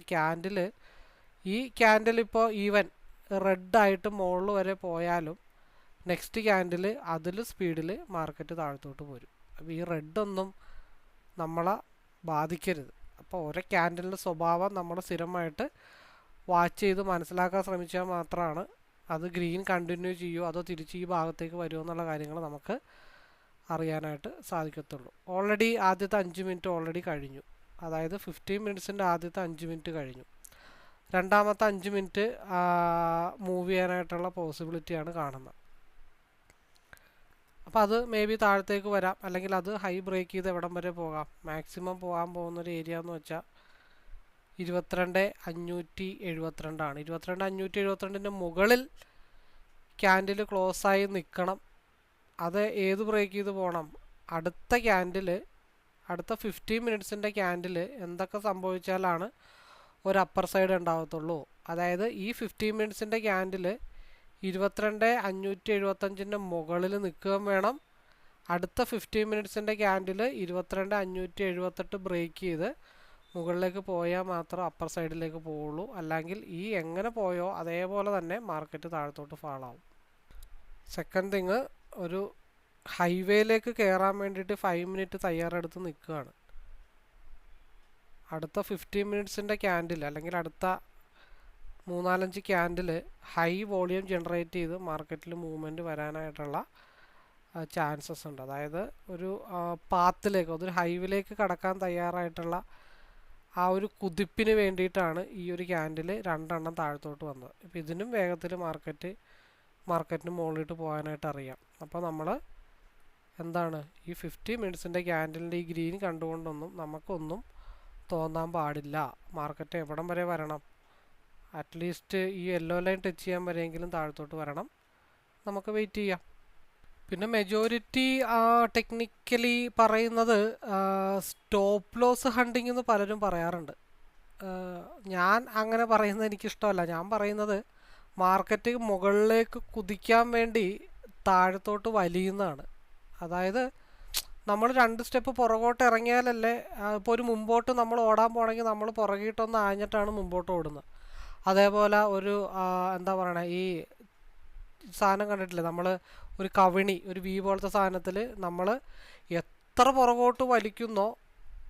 Speaker 1: ഈ ക്യാൻഡിൽ ഇപ്പോൾ ഈവൻ റെഡായിട്ട് മുകളിൽ വരെ പോയാലും നെക്സ്റ്റ് ക്യാൻഡിൽ അതിൽ സ്പീഡിൽ മാർക്കറ്റ് താഴത്തോട്ട് പോരും. അപ്പോൾ ഈ റെഡൊന്നും നമ്മളെ ബാധിക്കരുത്. അപ്പോൾ ഓരോ ക്യാൻഡിലിൻ്റെ സ്വഭാവം നമ്മൾ സ്ഥിരമായിട്ട് വാച്ച് ചെയ്ത് മനസ്സിലാക്കാൻ ശ്രമിച്ചാൽ മാത്രമാണ് അത് ഗ്രീൻ കണ്ടിന്യൂ ചെയ്യുമോ അതോ തിരിച്ച് ഈ ഭാഗത്തേക്ക് വരുമോ എന്നുള്ള കാര്യങ്ങൾ നമുക്ക് അറിയാനായിട്ട് സാധിക്കത്തുള്ളൂ. ഓൾറെഡി ആദ്യത്തെ 5 മിനിറ്റ് ഓൾറെഡി കഴിഞ്ഞു, അതായത് 15 മിനിറ്റ്സിൻ്റെ ആദ്യത്തെ 5 മിനിറ്റ് കഴിഞ്ഞു. രണ്ടാമത്തെ 5 മിനിറ്റ് മൂവ് ചെയ്യാനായിട്ടുള്ള പോസിബിലിറ്റിയാണ് കാണുന്നത്. അപ്പോൾ അത് മേ ബി താഴത്തേക്ക് വരാം, അല്ലെങ്കിൽ അത് ഹൈ ബ്രേക്ക് ചെയ്ത് എവിടം വരെ പോകാം. മാക്സിമം പോകാൻ പോകുന്നൊരു ഏരിയ എന്ന് വെച്ചാൽ 22,572 ആണ്. 22,572ൻ്റെ മുകളിൽ ക്യാൻഡിൽ ക്ലോസ് ആയി നിൽക്കണം. അത് ഏത് ബ്രേക്ക് ചെയ്ത് പോകണം, അടുത്ത 15 മിനിറ്റ്സിൻ്റെ ക്യാൻഡിൽ എന്തൊക്കെ സംഭവിച്ചാലാണ് ഒരു അപ്പർ സൈഡ് ഉണ്ടാകത്തുള്ളൂ. അതായത് ഈ 15 മിനിറ്റ്സിൻ്റെ ക്യാൻഡിൽ 22,575ൻ്റെ മുകളിൽ നിൽക്കുകയും വേണം. അടുത്ത 15 മിനിറ്റ്സിൻ്റെ ക്യാൻഡിൽ 22,578 ബ്രേക്ക് ചെയ്ത് മുകളിലേക്ക് പോയാൽ മാത്രം അപ്പർ സൈഡിലേക്ക് പോവുള്ളൂ. അല്ലെങ്കിൽ ഈ എങ്ങനെ പോയോ അതേപോലെ തന്നെ മാർക്കറ്റ് താഴത്തോട്ട് ഫാളാവും. സെക്കൻഡ് തിങ്, ഒരു ഹൈവേയിലേക്ക് കയറാൻ വേണ്ടിയിട്ട് 5 മിനിറ്റ് തയ്യാറെടുത്ത് നിൽക്കുകയാണ്. അടുത്ത 15 മിനിറ്റ്സിൻ്റെ ക്യാൻഡിൽ അല്ലെങ്കിൽ അടുത്ത 3-4 ക്യാൻഡിൽ ഹൈ വോളിയം ജനറേറ്റ് ചെയ്ത് മാർക്കറ്റിൽ മൂവ്മെൻറ്റ് വരാനായിട്ടുള്ള ചാൻസസ് ഉണ്ട്. അതായത് ഒരു പാത്തിലേക്ക്, അതൊരു ഹൈവേയിലേക്ക് കടക്കാൻ തയ്യാറായിട്ടുള്ള ആ ഒരു കുതിപ്പിന് വേണ്ടിയിട്ടാണ് ഈ ഒരു ക്യാൻഡിൽ 2 എണ്ണം താഴത്തോട്ട് വന്നത്. ഇപ്പോൾ ഇതിനും വേഗത്തിൽ മാർക്കറ്റിന് മുകളിലോട്ട് പോകാനായിട്ട് അറിയാം. അപ്പോൾ നമ്മൾ ഈ 50 മിനിറ്റ്സിൻ്റെ ക്യാൻഡിലിൻ്റെ ഈ ഗ്രീൻ കണ്ടുകൊണ്ടൊന്നും നമുക്കൊന്നും തോന്നാൻ പാടില്ല. മാർക്കറ്റ് എവിടം വരെ വരണം, അറ്റ്ലീസ്റ്റ് ഈ യെല്ലോ ലൈൻ ടച്ച് ചെയ്യാൻ വരെയെങ്കിലും താഴത്തോട്ട് വരണം. നമുക്ക് വെയിറ്റ് ചെയ്യാം. പിന്നെ മെജോറിറ്റി ടെക്നിക്കലി പറയുന്നത് സ്റ്റോപ്പ് ലോസ് ഹണ്ടിങ് എന്ന് പലരും പറയാറുണ്ട്. ഞാൻ അങ്ങനെ പറയുന്നത് എനിക്കിഷ്ടമല്ല. ഞാൻ പറയുന്നത് മാർക്കറ്റ് മുകളിലേക്ക് കുതിക്കാൻ വേണ്ടി താഴത്തോട്ട് വലിയുന്നതാണ്. അതായത് നമ്മൾ 2 സ്റ്റെപ്പ് പുറകോട്ട് ഇറങ്ങിയാലല്ലേ ഇപ്പോൾ ഒരു മുമ്പോട്ട് നമ്മൾ ഓടാൻ പോകണമെങ്കിൽ നമ്മൾ പുറകിട്ടൊന്ന് ആഞ്ഞിട്ടാണ് മുമ്പോട്ട് ഓടുന്നത്. അതേപോലെ ഒരു എന്താ പറയണേ, ഈ സാധനം കണ്ടിട്ടില്ലേ, നമ്മൾ ഒരു കവിണി, ഒരു വി പോലത്തെ സാധനത്തിൽ നമ്മൾ എത്ര പുറകോട്ട് വലിക്കുന്നോ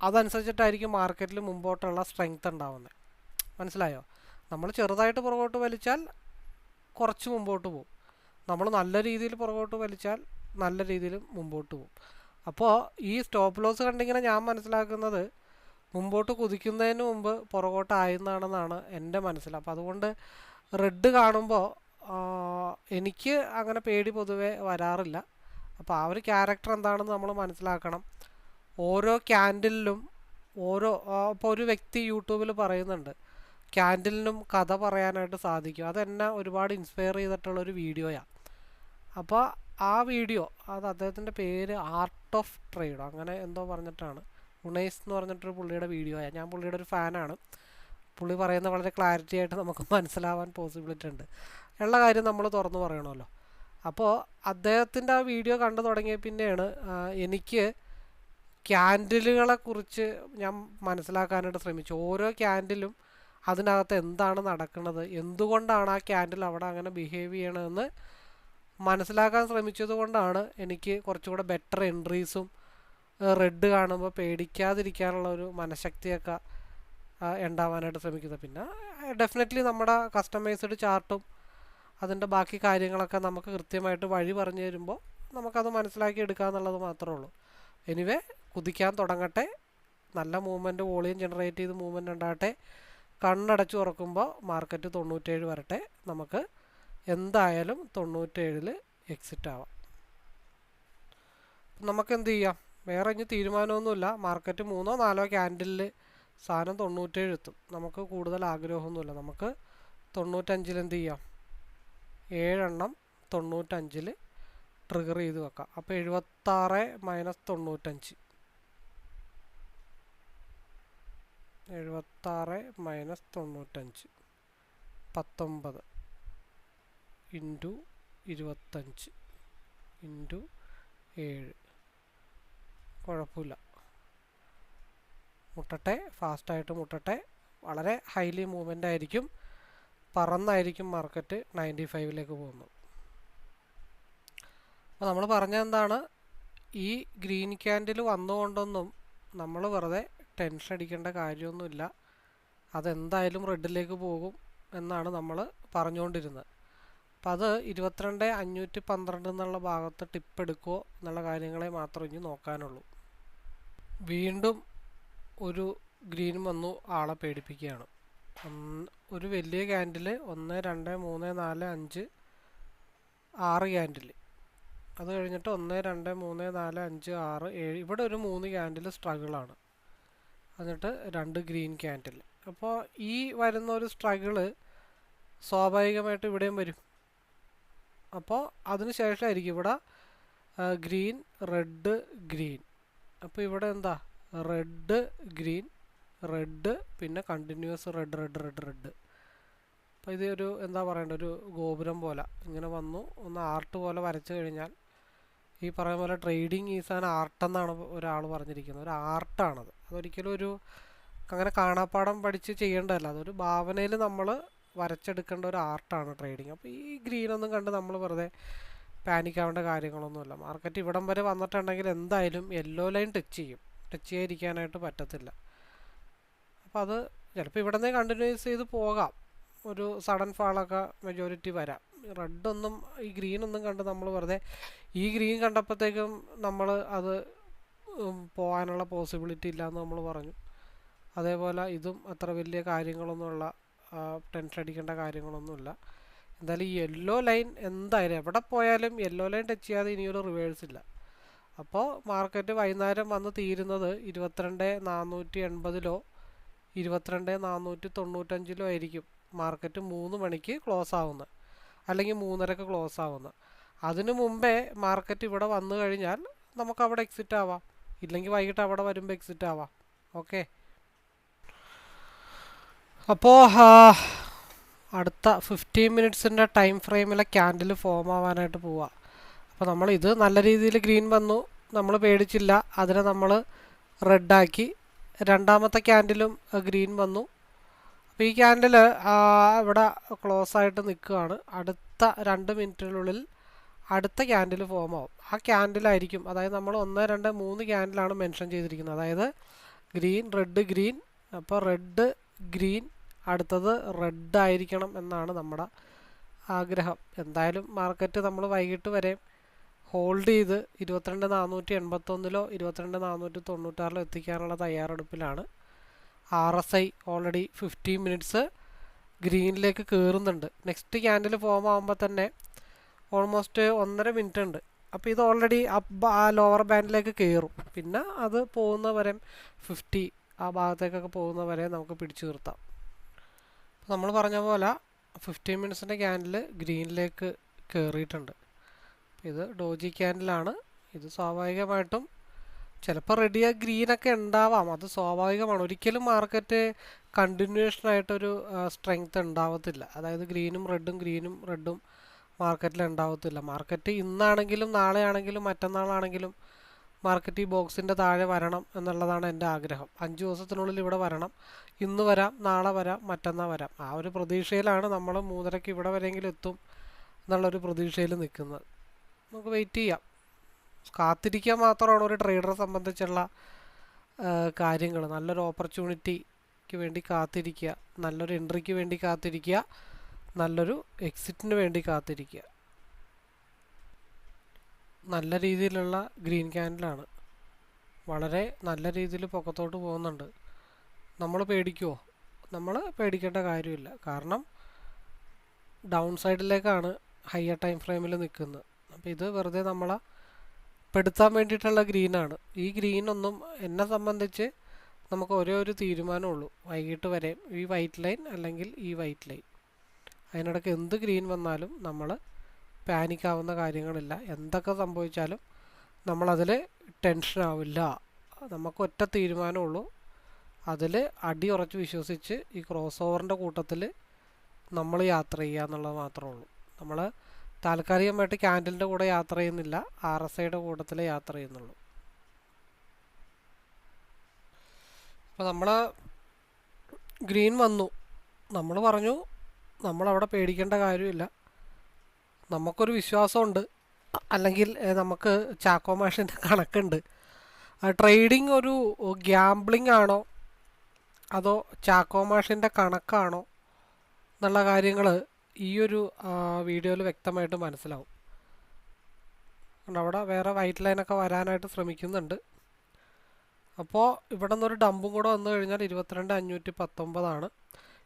Speaker 1: അതനുസരിച്ചിട്ടായിരിക്കും മാർക്കറ്റിൽ മുമ്പോട്ടുള്ള സ്ട്രെങ്ത് ഉണ്ടാവുന്നത്. മനസ്സിലായോ? നമ്മൾ ചെറുതായിട്ട് പുറകോട്ട് വലിച്ചാൽ കുറച്ച് മുമ്പോട്ട് പോകും, നമ്മൾ നല്ല രീതിയിൽ പുറകോട്ട് വലിച്ചാൽ നല്ല രീതിയിൽ മുമ്പോട്ട് പോകും. അപ്പോൾ ഈ സ്റ്റോപ്പ് ലോസ് കണ്ടിങ്ങനെ ഞാൻ മനസ്സിലാക്കുന്നത് മുമ്പോട്ട് കുതിക്കുന്നതിന് മുമ്പ് പുറകോട്ടായിരുന്നാണെന്നാണ് എൻ്റെ മനസ്സിൽ. അപ്പോൾ അതുകൊണ്ട് റെഡ് കാണുമ്പോൾ എനിക്ക് അങ്ങനെ പേടി പൊതുവെ വരാറില്ല. അപ്പോൾ ആ ഒരു ക്യാരക്ടർ എന്താണെന്ന് നമ്മൾ മനസ്സിലാക്കണം. ഓരോ ക്യാൻഡിലും ഇപ്പോൾ ഒരു വ്യക്തി യൂട്യൂബിൽ പറയുന്നുണ്ട് ക്യാൻഡിലിനും കഥ പറയാനായിട്ട് സാധിക്കും. അതെന്നെ ഒരുപാട് ഇൻസ്പയർ ചെയ്തിട്ടുള്ളൊരു വീഡിയോയാണ്. അപ്പോൾ ആ വീഡിയോ, അത് അദ്ദേഹത്തിൻ്റെ പേര് ആർട്ട് ഓഫ് ട്രേഡ് അങ്ങനെ എന്തോ പറഞ്ഞിട്ടാണ്, ഉണൈസ് എന്ന് പറഞ്ഞിട്ടൊരു പുള്ളിയുടെ വീഡിയോയാണ്. ഞാൻ പുള്ളിയുടെ ഒരു ഫാനാണ്. പുള്ളി പറയുന്നത് വളരെ ക്ലാരിറ്റി ആയിട്ട് നമുക്ക് മനസ്സിലാവാൻ പോസിബിലിറ്റി ഉണ്ട്. ഉള്ള കാര്യം നമ്മൾ തുറന്നു പറയണമല്ലോ. അപ്പോൾ അദ്ദേഹത്തിൻ്റെ ആ വീഡിയോ കണ്ടു തുടങ്ങിയ പിന്നെയാണ് എനിക്ക് ക്യാൻഡിലുകളെ കുറിച്ച് ഞാൻ മനസ്സിലാക്കാനായിട്ട് ശ്രമിച്ചു. ഓരോ ക്യാൻഡിലും അതിനകത്ത് എന്താണ് നടക്കുന്നത്, എന്തുകൊണ്ടാണ് ആ ക്യാൻഡിൽ അവിടെ അങ്ങനെ ബിഹേവ് ചെയ്യണമെന്ന് മനസ്സിലാക്കാൻ ശ്രമിച്ചത് കൊണ്ടാണ് എനിക്ക് കുറച്ചുകൂടെ ബെറ്റർ എൻട്രീസും റെഡ് കാണുമ്പോൾ പേടിക്കാതിരിക്കാനുള്ള ഒരു മനഃശക്തിയൊക്കെ ഉണ്ടാവാനായിട്ട് ശ്രമിക്കുന്നത്. പിന്നെ ഡെഫിനറ്റ്ലി നമ്മുടെ കസ്റ്റമൈസ്ഡ് ചാർട്ടും അതിൻ്റെ ബാക്കി കാര്യങ്ങളൊക്കെ നമുക്ക് കൃത്യമായിട്ട് വഴി പറഞ്ഞു തരുമ്പോൾ നമുക്കത് മനസ്സിലാക്കി എടുക്കുക എന്നുള്ളത് മാത്രമേ ഉള്ളൂ. എനിവേ, കുതിക്കാൻ തുടങ്ങട്ടെ, നല്ല മൂവ്മെൻറ്റ്, വോളിയം ജനറേറ്റ് ചെയ്ത് മൂവ്മെൻറ്റ് ഉണ്ടാകട്ടെ. കണ്ണടച്ച് തുറക്കുമ്പോൾ മാർക്കറ്റ് 97 വരട്ടെ. നമുക്ക് എന്തായാലും 97-ൽ എക്സിറ്റ് ആവാം. നമുക്ക് എന്ത് ചെയ്യാം, വേറെ ഇനി തീരുമാനമൊന്നുമില്ല. മാർക്കറ്റ് 3-4 ക്യാൻഡിലിൽ സാധനം 97 എത്തും. നമുക്ക് കൂടുതൽ ആഗ്രഹമൊന്നുമില്ല. നമുക്ക് 95-ൽ എന്ത് ചെയ്യാം, 7 എണ്ണം 95-ൽ ട്രിഗർ ചെയ്ത് വെക്കാം. അപ്പോൾ 76 - 95, 76 - 95 19 × 25 × 7. കുഴപ്പമില്ല, മുട്ടട്ടെ, ഫാസ്റ്റായിട്ട് മുട്ടട്ടെ. വളരെ ഹൈലി മൂവ്മെൻ്റ് ആയിരിക്കും, പറന്നായിരിക്കും മാർക്കറ്റ് 95-ലേക്ക് പോകുന്നത്. അപ്പോൾ നമ്മൾ പറഞ്ഞെന്താണ്, ഈ ഗ്രീൻ ക്യാൻഡിൽ വന്നുകൊണ്ടൊന്നും നമ്മൾ വെറുതെ ടെൻഷൻ അടിക്കേണ്ട കാര്യമൊന്നുമില്ല. അതെന്തായാലും റെഡിലേക്ക് പോകും എന്നാണ് നമ്മൾ പറഞ്ഞുകൊണ്ടിരുന്നത്. അപ്പോൾ അത് 22,512 എന്നുള്ള ഭാഗത്ത് ടിപ്പ് എടുക്കുമോ എന്നുള്ള കാര്യങ്ങളെ മാത്രം ഇനി നോക്കാനുള്ളൂ. വീണ്ടും ഒരു ഗ്രീൻ വന്നു, ആളെ പേടിപ്പിക്കുകയാണ്. ഒരു വലിയ ക്യാൻഡിൽ 1 2 3 4 5 6 ക്യാൻഡിൽ, അത് കഴിഞ്ഞിട്ട് 1 2 3 4 5 6 7, ഇവിടെ ഒരു 3 ക്യാൻഡിൽ സ്ട്രഗിളാണ്, എന്നിട്ട് 2 ഗ്രീൻ ക്യാൻഡിൽ. അപ്പോൾ ഈ വരുന്ന ഒരു സ്ട്രഗിള് സ്വാഭാവികമായിട്ട് ഇവിടെയും വരും. അപ്പോൾ അതിന് ശേഷമായിരിക്കും ഇവിടെ ഗ്രീൻ റെഡ് ഗ്രീൻ. അപ്പോൾ ഇവിടെ എന്താ, റെഡ് ഗ്രീൻ റെഡ്, പിന്നെ continuous red red red red. അപ്പോൾ ഇത് ഒരു എന്താ പറയേണ്ട, ഒരു ഗോപുരം പോലെ ഇങ്ങനെ വന്നു, ഒന്ന് ആർട്ട് പോലെ വരച്ചു കഴിഞ്ഞാൽ, ഈ പറയുന്ന പോലെ ട്രേഡിങ് ഈസ് ആൻ ആർട്ട് എന്നാണ് ഒരാൾ പറഞ്ഞിരിക്കുന്നത്. ഒരു ആർട്ടാണത്. അതൊരിക്കലും ഒരു അങ്ങനെ കാണാപ്പാടം പഠിച്ച് ചെയ്യേണ്ടതല്ല, അതൊരു ഭാവനയിൽ നമ്മൾ വരച്ചെടുക്കേണ്ട ഒരു ആർട്ടാണ് ട്രേഡിങ്. അപ്പോൾ ഈ ഗ്രീനൊന്നും കണ്ട് നമ്മൾ വെറുതെ പാനിക്കാവേണ്ട കാര്യങ്ങളൊന്നുമില്ല. മാർക്കറ്റ് ഇവിടം വരെ വന്നിട്ടുണ്ടെങ്കിൽ എന്തായാലും യെല്ലോ ലൈൻ ടച്ച് ചെയ്യാതിരിക്കാനായിട്ട് പറ്റത്തില്ല. അപ്പോൾ അത് ചിലപ്പോൾ ഇവിടെ നിന്ന് കണ്ടിന്യൂസ് ചെയ്ത് പോകാം, ഒരു സഡൻ ഫാളൊക്കെ മെജോറിറ്റി വരാം. റെഡൊന്നും ഈ ഗ്രീനൊന്നും കണ്ട് നമ്മൾ വെറുതെ, ഈ ഗ്രീൻ കണ്ടപ്പോഴത്തേക്കും നമ്മൾ അത് പോകാനുള്ള പോസിബിലിറ്റി ഇല്ലയെന്ന് നമ്മൾ പറഞ്ഞു. അതേപോലെ ഇതും അത്ര വലിയ കാര്യങ്ങളൊന്നുമുള്ള ടെൻഷൻ അടിക്കേണ്ട കാര്യങ്ങളൊന്നുമില്ല. എന്തായാലും ഈ യെല്ലോ ലൈൻ എന്തായാലും എവിടെ പോയാലും യെല്ലോ ലൈൻ ടച്ച് ചെയ്യാതെ ഇനിയൊരു റിവേഴ്സ് ഇല്ല. അപ്പോൾ മാർക്കറ്റ് വൈകുന്നേരം വന്ന് തീരുന്നത് 22,480-ലോ 22,495-ലോ ആയിരിക്കും മാർക്കറ്റ് 3 മണിക്ക് ക്ലോസ് ആവുന്നത്, അല്ലെങ്കിൽ 3:30-ക്ക് ക്ലോസ് ആവുന്നത്. അതിനു മുമ്പേ മാർക്കറ്റ് ഇവിടെ വന്നു കഴിഞ്ഞാൽ നമുക്ക് അവിടെ എക്സിറ്റ് ആവാം, ഇല്ലെങ്കിൽ വൈകിട്ട് അവിടെ വരുമ്പോൾ എക്സിറ്റ് ആവാം. ഓക്കെ, അപ്പോൾ അടുത്ത 15 മിനിറ്റ്സിൻ്റെ ടൈം ഫ്രെയിമിലെ ക്യാൻഡിൽ ഫോം ആവാനായിട്ട് പോവുക. അപ്പോൾ നമ്മൾ ഇത് നല്ല രീതിയിൽ ഗ്രീൻ വന്നു, നമ്മൾ പേടിച്ചില്ല, അതിനെ നമ്മൾ റെഡാക്കി. രണ്ടാമത്തെ ക്യാൻഡിലും ഗ്രീൻ വന്നു. അപ്പോൾ ഈ ക്യാൻഡിൽ ഇവിടെ ക്ലോസ് ആയിട്ട് നിൽക്കുകയാണ്. അടുത്ത 2 മിനിറ്റിനുള്ളിൽ അടുത്ത ക്യാൻഡിൽ ഫോം ആവും. ആ ക്യാൻഡിലായിരിക്കും, അതായത് നമ്മൾ 1 2 3 ക്യാൻഡിലാണ് മെൻഷൻ ചെയ്തിരിക്കുന്നത്. അതായത് ഗ്രീൻ റെഡ് ഗ്രീൻ. അപ്പോൾ റെഡ് ഗ്രീൻ, അടുത്തത് റെഡ് ആയിരിക്കണം എന്നാണ് നമ്മുടെ ആഗ്രഹം. എന്തായാലും മാർക്കറ്റ് നമ്മൾ വൈകിട്ട് വരെ ഹോൾഡ് ചെയ്ത് 22,481 22,496 എത്തിക്കാനുള്ള തയ്യാറെടുപ്പിലാണ്. RSI ഓൾറെഡി 15 മിനിറ്റ്സ് ഗ്രീനിലേക്ക് കയറുന്നുണ്ട്. നെക്സ്റ്റ് ക്യാൻഡിൽ ഫോം ആകുമ്പോൾ തന്നെ ഓൾമോസ്റ്റ് 1.5 മിനിറ്റ് ഉണ്ട്. അപ്പോൾ ഇത് ഓൾറെഡി ആ ലോവർ ബാൻഡിലേക്ക് കയറും. പിന്നെ അത് പോകുന്നവരെ 50 ആ ഭാഗത്തേക്കൊക്കെ പോകുന്നവരെ നമുക്ക് പിടിച്ചു നിർത്താം. നമ്മൾ പറഞ്ഞ പോലെ 15 മിനിറ്റ്സിൻ്റെ ക്യാൻഡിൽ ഗ്രീനിലേക്ക് കയറിയിട്ടുണ്ട്. ഇത് ഡോജി ക്യാൻഡിലാണ്. ഇത് സ്വാഭാവികമായിട്ടും ചിലപ്പോൾ റെഡിയ ഗ്രീനൊക്കെ ഉണ്ടാവാം, അത് സ്വാഭാവികമാണ്. ഒരിക്കലും മാർക്കറ്റ് കണ്ടിന്യൂഷനായിട്ടൊരു സ്ട്രെങ്ത് ഉണ്ടാവത്തില്ല. അതായത് ഗ്രീനും റെഡും മാർക്കറ്റിൽ ഉണ്ടാവത്തില്ല. മാർക്കറ്റ് ഇന്നാണെങ്കിലും നാളെയാണെങ്കിലും മറ്റന്നാളാണെങ്കിലും മാർക്കറ്റ് ഈ ബോക്സിൻ്റെ താഴെ വരണം എന്നുള്ളതാണ് എൻ്റെ ആഗ്രഹം. 5 ദിവസത്തിനുള്ളിൽ ഇവിടെ വരണം. ഇന്ന് വരാം, നാളെ വരാം, മറ്റന്നാൾ വരാം. ആ ഒരു പ്രതീക്ഷയിലാണ് നമ്മൾ 3:30 ഇവിടെ വരെയെങ്കിലും എത്തും എന്നുള്ളൊരു പ്രതീക്ഷയിൽ നിൽക്കുന്നത്. നമുക്ക് വെയിറ്റ് ചെയ്യാം. കാത്തിരിക്കാൻ മാത്രമാണ് ഒരു ട്രേഡറെ സംബന്ധിച്ചുള്ള കാര്യങ്ങൾ. നല്ലൊരു ഓപ്പർച്യൂണിറ്റിക്ക് വേണ്ടി കാത്തിരിക്കുക, നല്ലൊരു എൻട്രിക്ക് വേണ്ടി കാത്തിരിക്കുക, നല്ലൊരു എക്സിറ്റിന് വേണ്ടി കാത്തിരിക്കുക. നല്ല രീതിയിലുള്ള ഗ്രീൻ ക്യാൻഡിലാണ്, വളരെ നല്ല രീതിയിൽ പൊക്കത്തോട്ട് പോകുന്നുണ്ട്. നമ്മൾ പേടിക്കുമോ? നമ്മൾ പേടിക്കേണ്ട കാര്യമില്ല. കാരണം ഡൗൺ സൈഡിലേക്കാണ് ഹയർ ടൈം ഫ്രെയിമിൽ നിൽക്കുന്നത്. അപ്പോൾ ഇത് വെറുതെ നമ്മളെ പെടുത്താൻ വേണ്ടിയിട്ടുള്ള ഗ്രീനാണ്. ഈ ഗ്രീനൊന്നും എന്നെ സംബന്ധിച്ച് നമുക്ക് ഒരേ ഒരു തീരുമാനമുള്ളൂ, വൈകിട്ട് വരെ ഈ വൈറ്റ് ലൈൻ അല്ലെങ്കിൽ ഈ വൈറ്റ് ലൈൻ. അതിനിടയ്ക്ക് എന്ത് ഗ്രീൻ വന്നാലും നമ്മൾ പാനിക്കാവുന്ന കാര്യങ്ങളില്ല. എന്തൊക്കെ സംഭവിച്ചാലും നമ്മളതിൽ ടെൻഷനാവില്ല. നമുക്ക് ഒറ്റ തീരുമാനമുള്ളൂ, അതിൽ അടിയുറച്ച് വിശ്വസിച്ച് ഈ ക്രോസ് ഓവറിൻ്റെ കൂട്ടത്തിൽ നമ്മൾ യാത്ര ചെയ്യുക എന്നുള്ളത് മാത്രമേ ഉള്ളൂ. നമ്മൾ താൽക്കാലികമായിട്ട് ക്യാൻഡിലിൻ്റെ കൂടെ യാത്ര ചെയ്യുന്നില്ല, RSIയുടെ കൂട്ടത്തിൽ യാത്ര ചെയ്യുന്നുള്ളൂ. അപ്പോൾ നമ്മൾ ഗ്രീൻ വന്നു, നമ്മൾ പറഞ്ഞു നമ്മളവിടെ പേടിക്കേണ്ട കാര്യമില്ല, നമുക്കൊരു വിശ്വാസമുണ്ട്, അല്ലെങ്കിൽ നമുക്ക് ചാക്കോ മാഷിൻ്റെ കണക്കുണ്ട്. ട്രേഡിംഗ് ഒരു ഗ്യാംബ്ലിംഗ് ആണോ അതോ ചാക്കോ മാഷിൻ്റെ കണക്കാണോ എന്നുള്ള കാര്യങ്ങൾ ഈ ഒരു വീഡിയോയിൽ വ്യക്തമായിട്ട് മനസ്സിലാവും. അവിടെ വേറെ വൈറ്റ് ലൈനൊക്കെ വരാനായിട്ട് ശ്രമിക്കുന്നുണ്ട്. അപ്പോൾ ഇവിടെ നിന്നൊരു ഡമ്പും കൂടെ വന്നു കഴിഞ്ഞാൽ 22,519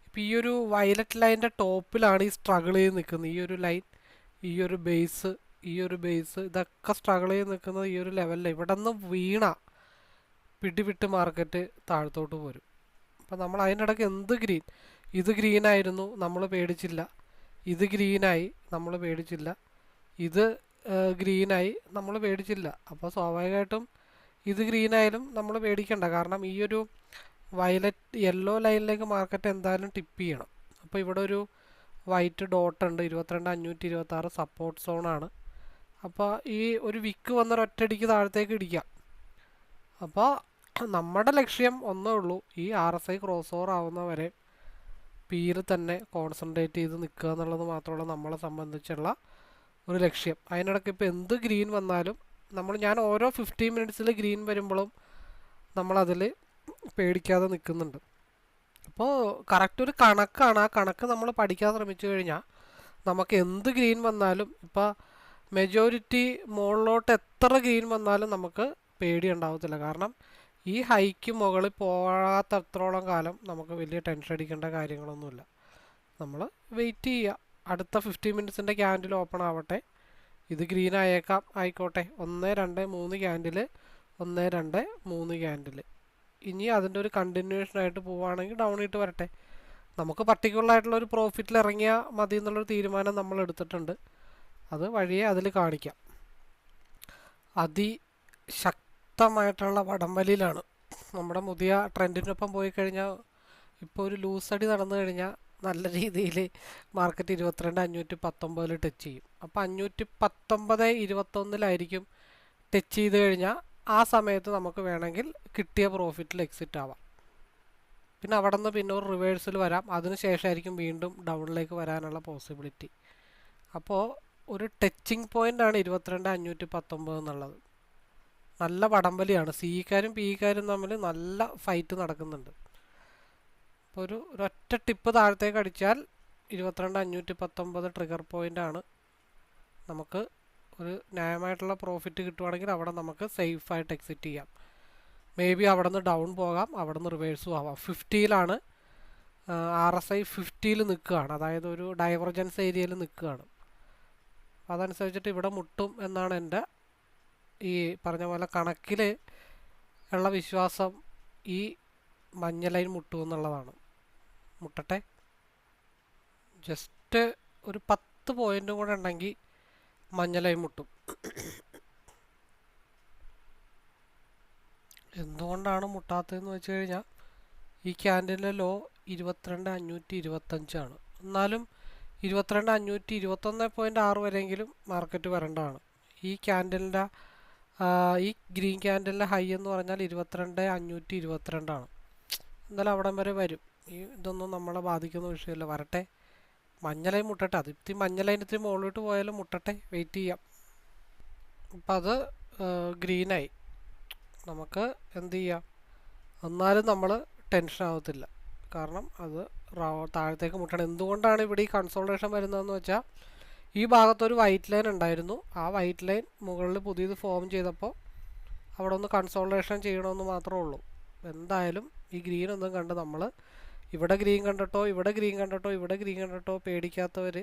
Speaker 1: ഇപ്പോൾ ഈ ഒരു വയലറ്റ് ലൈൻ്റെ ടോപ്പിലാണ് ഈ സ്ട്രഗിൾ ചെയ്ത് നിൽക്കുന്നത്. ഈ ഒരു ലൈൻ, ഈ ഒരു ബേസ് ഇതൊക്കെ സ്ട്രഗിൾ ചെയ്ത് നിൽക്കുന്നത് ഈ ഒരു ലെവലിൽ. ഇവിടെ നിന്ന് വീണ പിടിവിട്ട് മാർക്കറ്റ് താഴത്തോട്ട് പോരും. അപ്പം നമ്മൾ അതിനിടയ്ക്ക് എന്ത് ഗ്രീൻ, ഇത് ഗ്രീനായിരുന്നു നമ്മൾ പേടിച്ചില്ല, ഇത് ഗ്രീനായി നമ്മൾ പേടിച്ചില്ല, ഇത് ഗ്രീനായി നമ്മൾ പേടിച്ചില്ല. അപ്പോൾ സ്വാഭാവികമായിട്ടും ഇത് ഗ്രീനായാലും നമ്മൾ പേടിക്കണ്ട. കാരണം ഈ ഒരു യെല്ലോ ലൈനിലേക്ക് മാർക്കറ്റ് എന്തായാലും ടിപ്പ് ചെയ്യണം. അപ്പോൾ ഇവിടെ ഒരു വൈറ്റ് ഡോട്ട് ഉണ്ട്, 22,526 സപ്പോർട്ട് സോണാണ്. അപ്പോൾ ഈ ഒരു വിക്ക് വന്നൊരൊറ്റടിക്ക് താഴത്തേക്ക് ഇടിക്കാം. അപ്പോൾ നമ്മുടെ ലക്ഷ്യം ഒന്നേ ഉള്ളൂ, ഈ RSI ക്രോസ് ഓവർ ആവുന്നവരെ പീര് തന്നെ കോൺസെൻട്രേറ്റ് ചെയ്ത് നിൽക്കുക എന്നുള്ളത് മാത്രമുള്ള നമ്മളെ സംബന്ധിച്ചുള്ള ഒരു ലക്ഷ്യം. അതിനിടയ്ക്ക് ഇപ്പോൾ എന്ത് ഗ്രീൻ വന്നാലും ഞാൻ ഓരോ 15 മിനിറ്റ്സിൽ ഗ്രീൻ വരുമ്പോഴും നമ്മളതിൽ പേടിക്കാതെ നിൽക്കുന്നുണ്ട്. അപ്പോൾ കറക്റ്റ് ഒരു കണക്കാണ്. ആ കണക്ക് നമ്മൾ പഠിക്കാൻ ശ്രമിച്ചു കഴിഞ്ഞാൽ നമുക്ക് എന്ത് ഗ്രീൻ വന്നാലും, ഇപ്പോൾ മെജോറിറ്റി മുകളിലോട്ട് എത്ര ഗ്രീൻ വന്നാലും നമുക്ക് പേടി ഉണ്ടാവത്തില്ല. കാരണം ഈ ഹൈക്ക് മുകളിൽ പോകാത്തത്രോളം കാലം നമുക്ക് വലിയ ടെൻഷൻ അടിക്കേണ്ട കാര്യങ്ങളൊന്നുമില്ല. നമ്മൾ വെയിറ്റ് ചെയ്യുക. അടുത്ത 15 മിനിറ്റ്സിൻ്റെ ക്യാൻഡിൽ ഓപ്പൺ ആവട്ടെ. ഇത് ഗ്രീൻ ആയിക്കോട്ടെ. 1 2 3 ക്യാൻഡിൽ, 1 2 3 ക്യാൻഡിൽ. ഇനി അതിൻ്റെ ഒരു കണ്ടിന്യൂഷനായിട്ട് പോവുകയാണെങ്കിൽ ഡൗൺ ഇട്ട് വരട്ടെ. നമുക്ക് പർട്ടിക്കുലർ ഒരു പ്രോഫിറ്റിൽ ഇറങ്ങിയാൽ മതി എന്നുള്ളൊരു തീരുമാനം നമ്മൾ എടുത്തിട്ടുണ്ട്. അത് വഴിയെ അതിൽ കാണിക്കാം. അതിശക്തമായിട്ടുള്ള വടംവലിയിലാണ്. നമ്മുടെ പുതിയ ട്രെൻഡിനൊപ്പം പോയി കഴിഞ്ഞാൽ ഇപ്പോൾ ഒരു ലൂസടി നടന്നു കഴിഞ്ഞാൽ നല്ല രീതിയിൽ മാർക്കറ്റ് 22,519 ടച്ച് ചെയ്യും. അപ്പോൾ 519-21 ടച്ച് ചെയ്ത് കഴിഞ്ഞാൽ ആ സമയത്ത് നമുക്ക് വേണമെങ്കിൽ കിട്ടിയ പ്രോഫിറ്റിൽ എക്സിറ്റ് ആവാം. പിന്നെ അവിടെ നിന്ന് പിന്നെ ഒരു റിവേഴ്സിൽ വരാം. അതിനുശേഷമായിരിക്കും വീണ്ടും ഡൗണിലേക്ക് വരാനുള്ള പോസിബിലിറ്റി. അപ്പോൾ ഒരു ടച്ചിങ് പോയിൻ്റാണ് 22,519 എന്നുള്ളത്. നല്ല വടംവലിയാണ്. സിഇക്കാരും പിഇക്കാരും തമ്മിൽ നല്ല ഫൈറ്റ് നടക്കുന്നുണ്ട്. അപ്പോൾ ഒരൊറ്റ ടിപ്പ് താഴത്തേക്ക് അടിച്ചാൽ 22,519 ട്രിഗർ പോയിൻ്റാണ്. നമുക്ക് ഒരു ന്യായമായിട്ടുള്ള പ്രോഫിറ്റ് കിട്ടുവാണെങ്കിൽ അവിടെ നമുക്ക് സേഫായിട്ട് എക്സിറ്റ് ചെയ്യാം. മേ ബി അവിടെ നിന്ന് ഡൗൺ പോകാം, അവിടെ നിന്ന് റിവേഴ്സും ആവാം. 50യിലാണ് RSI 50യിൽ നിൽക്കുകയാണ്, അതായത് ഒരു ഡൈവർജൻസ് ഏരിയയിൽ നിൽക്കുകയാണ്. അതനുസരിച്ചിട്ട് ഇവിടെ മുട്ടും എന്നാണ് എൻ്റെ ഈ പറഞ്ഞ പോലെ കണക്കിൽ ഉള്ള വിശ്വാസം. ഈ മഞ്ഞ ലൈൻ മുട്ടും എന്നുള്ളതാണ്. മുട്ടട്ടെ, ജസ്റ്റ് ഒരു 10 പോയിൻറ്റും കൂടെ ഉണ്ടെങ്കിൽ മഞ്ഞ ലൈൻ മുട്ടും. എന്തുകൊണ്ടാണ് മുട്ടാത്തതെന്ന് വെച്ച് കഴിഞ്ഞാൽ ഈ ക്യാൻഡിലെ ലോ 22,525 എന്നാലും 22,521.6 വരെയെങ്കിലും മാർക്കറ്റ് വരേണ്ടതാണ്. ഈ ക്യാൻഡിലിൻ്റെ ഈ ഗ്രീൻ ക്യാൻഡിലിൻ്റെ ഹൈ എന്ന് പറഞ്ഞാൽ 22,522 എന്നാലും അവിടം വരെ വരും. ഇതൊന്നും നമ്മളെ ബാധിക്കുന്ന വിഷയമല്ല. വരട്ടെ, മഞ്ഞ ലൈൻ മുട്ടട്ടെ. അത് ഇത്തിരി മഞ്ഞ ലൈൻ ഇത്തിരി മുകളിലോട്ട് പോയാലും മുട്ടട്ടെ, വെയിറ്റ് ചെയ്യാം. അപ്പം അത് ഗ്രീനായി. നമുക്ക് എന്ത് ചെയ്യാം, എന്നാലും നമ്മൾ ടെൻഷൻ ആവത്തില്ല. കാരണം അത് താഴത്തേക്ക് മുട്ടണം. എന്തുകൊണ്ടാണ് ഇവിടെ ഈ കൺസോൾട്ടേഷൻ വരുന്നതെന്ന് വെച്ചാൽ ഈ ഭാഗത്തൊരു വൈറ്റ് ലൈൻ ഉണ്ടായിരുന്നു. ആ വൈറ്റ് ലൈൻ മുകളിൽ പുതിയത് ഫോം ചെയ്തപ്പോൾ അവിടെ ഒന്ന് കൺസോൾട്ടേഷൻ ചെയ്യണമെന്ന് മാത്രമേ ഉള്ളൂ. എന്തായാലും ഈ ഗ്രീൻ ഒന്നും കണ്ട് നമ്മൾ ഇവിടെ ഗ്രീൻ കണ്ടിട്ടോ ഇവിടെ ഗ്രീൻ കണ്ടിട്ടോ ഇവിടെ ഗ്രീൻ കണ്ടിട്ടോ പേടിക്കാത്തവർ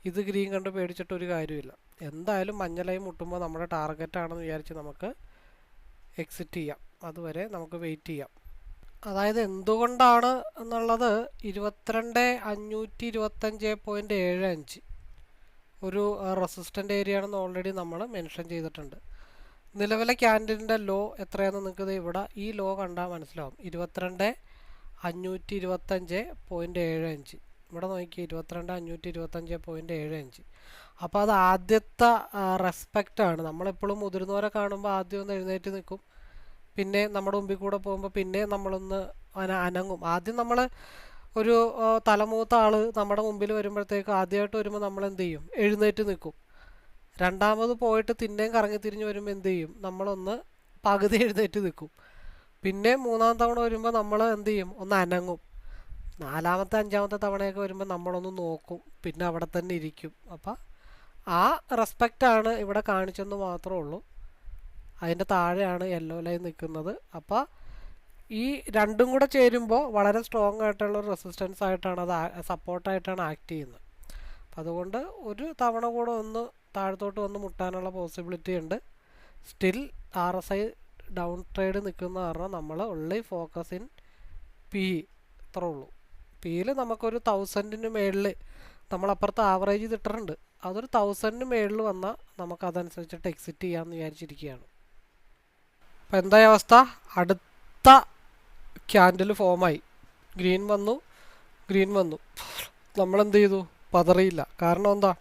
Speaker 1: ഇത് ഗ്രീൻ കണ്ട് പേടിച്ചിട്ടൊരു കാര്യമില്ല. എന്തായാലും മഞ്ഞ ലൈൻ മുട്ടുമ്പോൾ നമ്മുടെ ടാർഗറ്റാണെന്ന് വിചാരിച്ച് നമുക്ക് എക്സിറ്റ് ചെയ്യാം. അതുവരെ നമുക്ക് വെയിറ്റ് ചെയ്യാം. അതായത് എന്തുകൊണ്ടാണ് എന്നുള്ളത് 22,525.75 ഒരു റെസിസ്റ്റൻ്റ് ഏരിയ ആണെന്ന് ഓൾറെഡി നമ്മൾ മെൻഷൻ ചെയ്തിട്ടുണ്ട്. നിലവിലെ ക്യാൻഡിലിൻ്റെ ലോ എത്രയാണെന്ന് നിങ്ങൾക്ക് ഇവിടെ ഈ ലോ കണ്ടാൽ മനസ്സിലാവും. 22,525.75. ഇവിടെ നോക്കി 22,525.75. അപ്പോൾ അത് ആദ്യത്തെ റെസ്പെക്റ്റാണ്. നമ്മളെപ്പോഴും മുതിർന്നവരെ കാണുമ്പോൾ ആദ്യം ഒന്ന് എഴുന്നേറ്റ് നിൽക്കും, പിന്നെ നമ്മുടെ മുമ്പിൽ കൂടെ പോകുമ്പോൾ പിന്നെ നമ്മളൊന്ന് അനങ്ങും. ആദ്യം നമ്മൾ ഒരു തലമൂത്ത ആൾ നമ്മുടെ മുമ്പിൽ വരുമ്പോഴത്തേക്ക് ആദ്യമായിട്ട് വരുമ്പോൾ നമ്മൾ എന്ത് ചെയ്യും, എഴുന്നേറ്റ് നിൽക്കും. രണ്ടാമത് പോയിട്ട് പിന്നെയും കറങ്ങി തിരിഞ്ഞ് വരുമ്പോൾ എന്ത് ചെയ്യും, നമ്മളൊന്ന് പകുതി എഴുന്നേറ്റ് നിൽക്കും. പിന്നെ മൂന്നാം തവണ വരുമ്പോൾ നമ്മൾ എന്ത് ചെയ്യും, ഒന്ന് അനങ്ങും. നാലാമത്തെ അഞ്ചാമത്തെ തവണയൊക്കെ വരുമ്പോൾ നമ്മളൊന്ന് നോക്കും, പിന്നെ അവിടെ തന്നെ ഇരിക്കും. അപ്പം ആ റെസ്പെക്റ്റാണ് ഇവിടെ കാണിച്ചെന്ന് മാത്രമേ ഉള്ളൂ. അതിൻ്റെ താഴെയാണ് യെല്ലോ ലൈൻ നിൽക്കുന്നത്. അപ്പോൾ ഈ രണ്ടും കൂടെ ചേരുമ്പോൾ വളരെ സ്ട്രോങ് ആയിട്ടുള്ള ഒരു റെസിസ്റ്റൻസ് ആയിട്ടാണ് അത് സപ്പോർട്ടായിട്ടാണ് ആക്ട് ചെയ്യുന്നത്. അപ്പം അതുകൊണ്ട് ഒരു തവണ കൂടെ ഒന്ന് താഴത്തോട്ട് വന്ന് മുട്ടാനുള്ള പോസിബിലിറ്റി ഉണ്ട്. സ്റ്റിൽ RSI ഡൗൺ ട്രേഡ് നിൽക്കുന്ന കാരണം നമ്മൾ ഉള്ളി ഫോക്കസ് ഇൻ പി ഇത്രേ ഉള്ളൂ. പിയിൽ നമുക്കൊരു 1000-ന് മേളിൽ നമ്മളപ്പുറത്ത് ആവറേജ് തിട്ടിട്ടുണ്ട്. അതൊരു 1000-ന് മേളിൽ വന്നാൽ നമുക്കതനുസരിച്ചിട്ട് എക്സിറ്റ് ചെയ്യാമെന്ന് വിചാരിച്ചിരിക്കുകയാണ്. അപ്പോൾ എന്തായ അവസ്ഥ, അടുത്ത ക്യാൻഡിൽ ഫോമായി, ഗ്രീൻ വന്നു, നമ്മളെന്ത് ചെയ്തു, പതറിയില്ല. കാരണം എന്താ,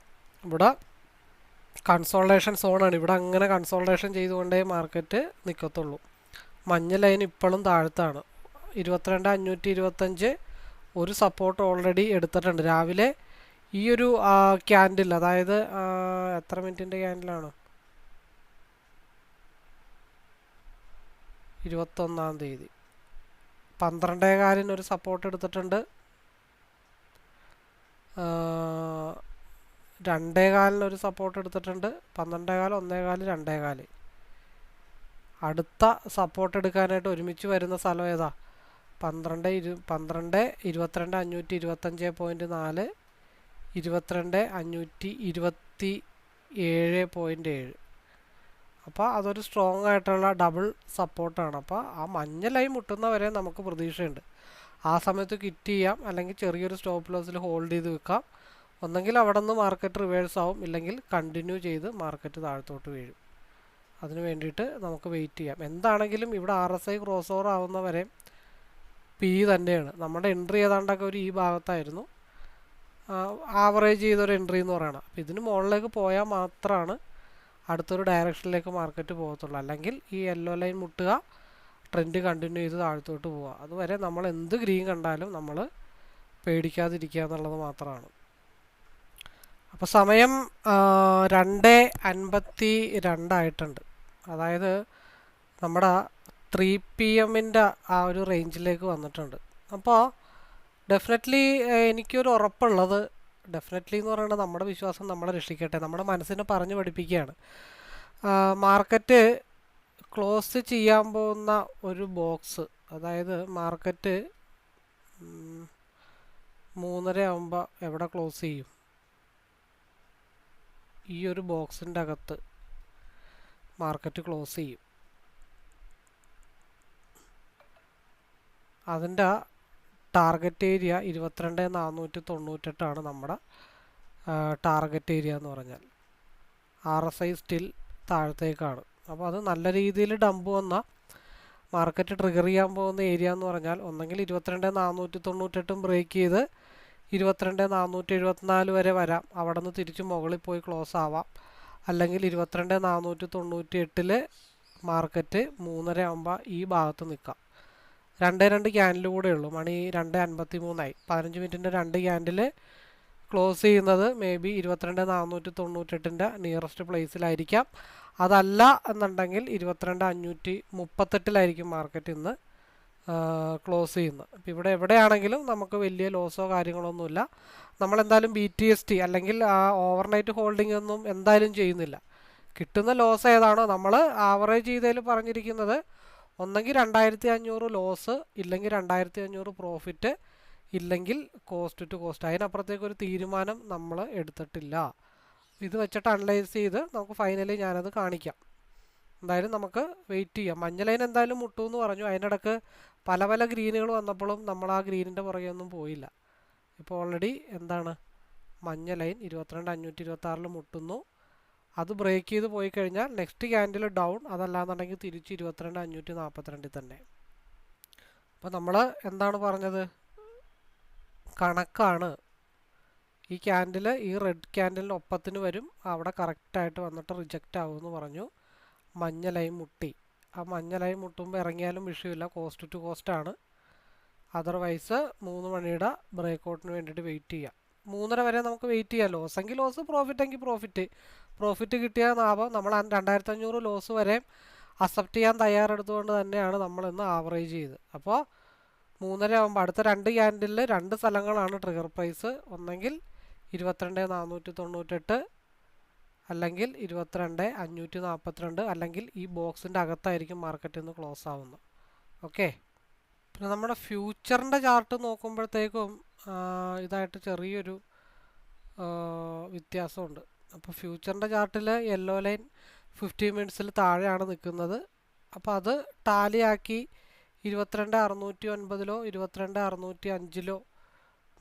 Speaker 1: ഇവിടെ കൺസോൾട്ടേഷൻ സോണാണ്. ഇവിടെ അങ്ങനെ കൺസോൾട്ടേഷൻ ചെയ്തുകൊണ്ടേ മാർക്കറ്റ് നിൽക്കത്തുള്ളൂ. മഞ്ഞ ലൈൻ ഇപ്പോഴും താഴത്താണ്. 22,525 ഒരു സപ്പോർട്ട് ഓൾറെഡി എടുത്തിട്ടുണ്ട്. രാവിലെ ഈ ഒരു ക്യാൻഡിൽ, അതായത് എത്ര മിനിറ്റിൻ്റെ ക്യാൻഡിലാണ്, 21-ാം തീയതി 12:15 ഒരു സപ്പോർട്ട് എടുത്തിട്ടുണ്ട്. 2:15 ഒരു സപ്പോർട്ട് എടുത്തിട്ടുണ്ട്. 12:15, 1:15, 2:15. അടുത്ത സപ്പോർട്ട് എടുക്കാനായിട്ട് ഒരുമിച്ച് വരുന്ന സ്ഥലം ഏതാ, 22,525.4, 22,527.7. അപ്പോൾ അതൊരു സ്ട്രോങ് ആയിട്ടുള്ള ഡബിൾ സപ്പോർട്ടാണ്. അപ്പോൾ ആ മഞ്ഞ ലൈൻ മുട്ടുന്നവരെ നമുക്ക് പ്രതീക്ഷയുണ്ട്. ആ സമയത്ത് ക്വിറ്റ് ചെയ്യാം, അല്ലെങ്കിൽ ചെറിയൊരു സ്റ്റോപ്പ് ലോസിൽ ഹോൾഡ് ചെയ്ത് വെക്കാം. ഒന്നെങ്കിൽ അവിടെ നിന്ന് മാർക്കറ്റ് റിവേഴ്സ് ആവും, ഇല്ലെങ്കിൽ കണ്ടിന്യൂ ചെയ്ത് മാർക്കറ്റ് താഴത്തോട്ട് വീഴും. അതിന് വേണ്ടിയിട്ട് നമുക്ക് വെയിറ്റ് ചെയ്യാം. എന്താണെങ്കിലും ഇവിടെ RSI ക്രോസ് ഓവർ ആവുന്നവരെ പി തന്നെയാണ്. നമ്മുടെ എൻട്രി ഏതാണ്ടൊക്കെ ഒരു ഈ ഭാഗത്തായിരുന്നു, ആവറേജ് ചെയ്തൊരു എൻട്രി എന്ന് പറയണം. അപ്പോൾ ഇതിന് മുകളിലേക്ക് പോയാൽ മാത്രമാണ് അടുത്തൊരു ഡയറക്ഷനിലേക്ക് മാർക്കറ്റ് പോകത്തുള്ളൂ. അല്ലെങ്കിൽ ഈ യെല്ലോ ലൈൻ മുട്ടുക, ട്രെൻഡ് കണ്ടിന്യൂ ചെയ്ത് താഴത്തോട്ട് പോവുക. അതുവരെ നമ്മൾ എന്ത് ഗ്രീൻ കണ്ടാലും നമ്മൾ പേടിക്കാതിരിക്കുക എന്നുള്ളത് മാത്രമാണ്. അപ്പോൾ സമയം 2:52 ആയിട്ടുണ്ട്. അതായത് നമ്മുടെ 3 PM ആ ഒരു റേഞ്ചിലേക്ക് വന്നിട്ടുണ്ട്. അപ്പോൾ ഡെഫിനറ്റ്ലി എനിക്കൊരു ഉറപ്പുള്ളത്, ഡെഫിനറ്റ്ലി എന്ന് പറയുന്നത് നമ്മുടെ വിശ്വാസം നമ്മളെ രക്ഷിക്കട്ടെ, നമ്മുടെ മനസ്സിനെ പറഞ്ഞു പഠിപ്പിക്കുകയാണ്. മാർക്കറ്റ് ക്ലോസ് ചെയ്യാൻ പോകുന്ന ഒരു ബോക്സ്, അതായത് മാർക്കറ്റ് 3:30 ആകുമ്പോൾ എവിടെ ക്ലോസ് ചെയ്യും? ഈ ഒരു ബോക്സിൻ്റെ അകത്ത് മാർക്കറ്റ് ക്ലോസ് ചെയ്യും. അതിൻ്റെ ടാർഗറ്റ് ഏരിയ 22,498 നമ്മുടെ ടാർഗറ്റ് ഏരിയ എന്ന് പറഞ്ഞാൽ. RSI സ്റ്റിൽ താഴത്തേക്കാണ്. അപ്പോൾ അത് നല്ല രീതിയിൽ ഡംപ് വന്ന മാർക്കറ്റ് ട്രിഗർ ചെയ്യാൻ പോകുന്ന ഏരിയ എന്ന് പറഞ്ഞാൽ ഒന്നെങ്കിൽ 22,498 ബ്രേക്ക് ചെയ്ത് 22,474 വരെ വരാം. അവിടെ നിന്ന് തിരിച്ച് മുകളിൽ പോയി ക്ലോസ് ആവാം. അല്ലെങ്കിൽ 22,498 മാർക്കറ്റ് 3:30 ആകുമ്പോൾ ഈ ഭാഗത്ത് നിൽക്കാം. 2 ക്യാൻഡിൽ കൂടെ ഉള്ളൂ. മണി 2:53 15 മിനിറ്റിൻ്റെ 2 ക്യാൻഡിൽ ക്ലോസ് ചെയ്യുന്നത് മേ ബി 22,498 നിയറസ്റ്റ് പ്ലേസിലായിരിക്കാം. അതല്ല എന്നുണ്ടെങ്കിൽ 22,538 മാർക്കറ്റ് ഇന്ന് ക്ലോസ് ചെയ്യുന്നത്. അപ്പോൾ ഇവിടെ എവിടെയാണെങ്കിലും നമുക്ക് വലിയ ലോസോ കാര്യങ്ങളൊന്നുമില്ല. നമ്മളെന്തായാലും BTST അല്ലെങ്കിൽ ഓവർനൈറ്റ് ഹോൾഡിംഗ് ഒന്നും എന്തായാലും ചെയ്യുന്നില്ല. കിട്ടുന്ന ലോസ് ഏതാണോ നമ്മൾ ആവറേജ് ചെയ്തതിൽ പറഞ്ഞിരിക്കുന്നത്, ഒന്നെങ്കിൽ 2,500 ലോസ്, ഇല്ലെങ്കിൽ 2,500 പ്രോഫിറ്റ്, ഇല്ലെങ്കിൽ കോസ്റ്റ് ടു കോസ്റ്റ്. അതിനപ്പുറത്തേക്കൊരു തീരുമാനം നമ്മൾ എടുത്തിട്ടില്ല. ഇത് വെച്ചിട്ട് അനലൈസ് ചെയ്ത് നമുക്ക് ഫൈനലി ഞാനത് കാണിക്കാം. എന്തായാലും നമുക്ക് വെയിറ്റ് ചെയ്യാം. മഞ്ഞ ലൈൻ എന്തായാലും മുട്ടുമെന്ന് പറഞ്ഞു. അതിനിടക്ക് പല പല ഗ്രീനുകൾ വന്നപ്പോഴും നമ്മൾ ആ ഗ്രീനിൻ്റെ പുറകെ ഒന്നും പോയില്ല. ഇപ്പോൾ ഓൾറെഡി എന്താണ് മഞ്ഞ ലൈൻ 22,526 മുട്ടുന്നു. അത് ബ്രേക്ക് ചെയ്ത് പോയി കഴിഞ്ഞാൽ നെക്സ്റ്റ് ക്യാൻഡിൽ ഡൗൺ, അതല്ലാന്നുണ്ടെങ്കിൽ തിരിച്ച് 22,542 തന്നെ. അപ്പോൾ നമ്മൾ എന്താണ് പറഞ്ഞത്? കണക്കാണ്. ഈ ക്യാൻഡിൽ ഈ റെഡ് ക്യാൻഡിലിന് ഒപ്പത്തിന് വരും, അവിടെ കറക്റ്റായിട്ട് വന്നിട്ട് റിജക്റ്റ് ആവുമെന്ന് പറഞ്ഞു. മഞ്ഞ ലൈൻ മുട്ടി. ആ മഞ്ഞ ലൈൻ മുട്ടുമ്പോൾ ഇറങ്ങിയാലും വിഷയമില്ല, കോസ്റ്റ് ടു കോസ്റ്റാണ്. അതർവൈസ് 3 മണിയുടെ ബ്രേക്കൗട്ടിന് വേണ്ടിയിട്ട് വെയിറ്റ് ചെയ്യാം. 3:30 വരെ നമുക്ക് വെയിറ്റ് ചെയ്യാം. ലോസ് എങ്കിൽ ലോസ്, പ്രോഫിറ്റ് എങ്കിൽ പ്രോഫിറ്റ് കിട്ടിയ ലാഭം. നമ്മൾ 2,500 ലോസ് വരെ അക്സെപ്റ്റ് ചെയ്യാൻ തയ്യാറെടുത്തുകൊണ്ട് തന്നെയാണ് നമ്മളിന്ന് ആവറേജ് ചെയ്ത്. അപ്പോൾ 3:30 ആകുമ്പോൾ അടുത്ത 2 ക്യാൻഡിലിൽ 2 സ്ഥലങ്ങളാണ് ട്രിഗർ പ്രൈസ്. ഒന്നെങ്കിൽ 22,498, അല്ലെങ്കിൽ 22,542, അല്ലെങ്കിൽ ഈ ബോക്സിൻ്റെ അകത്തായിരിക്കും മാർക്കറ്റ് ഇന്ന് ക്ലോസ് ആവുന്നത്. ഓക്കെ. പിന്നെ നമ്മുടെ ഫ്യൂച്ചറിൻ്റെ ചാർട്ട് നോക്കുമ്പോഴത്തേക്കും ഇതായിട്ട് ചെറിയൊരു വ്യത്യാസമുണ്ട്. അപ്പോൾ ഫ്യൂച്ചറിൻ്റെ ചാർട്ടിൽ യെല്ലോ ലൈൻ 50 മിനിറ്റ്സിൽ താഴെയാണ് നിൽക്കുന്നത്. അപ്പോൾ അത് ടാലിയാക്കി 22,609 22,605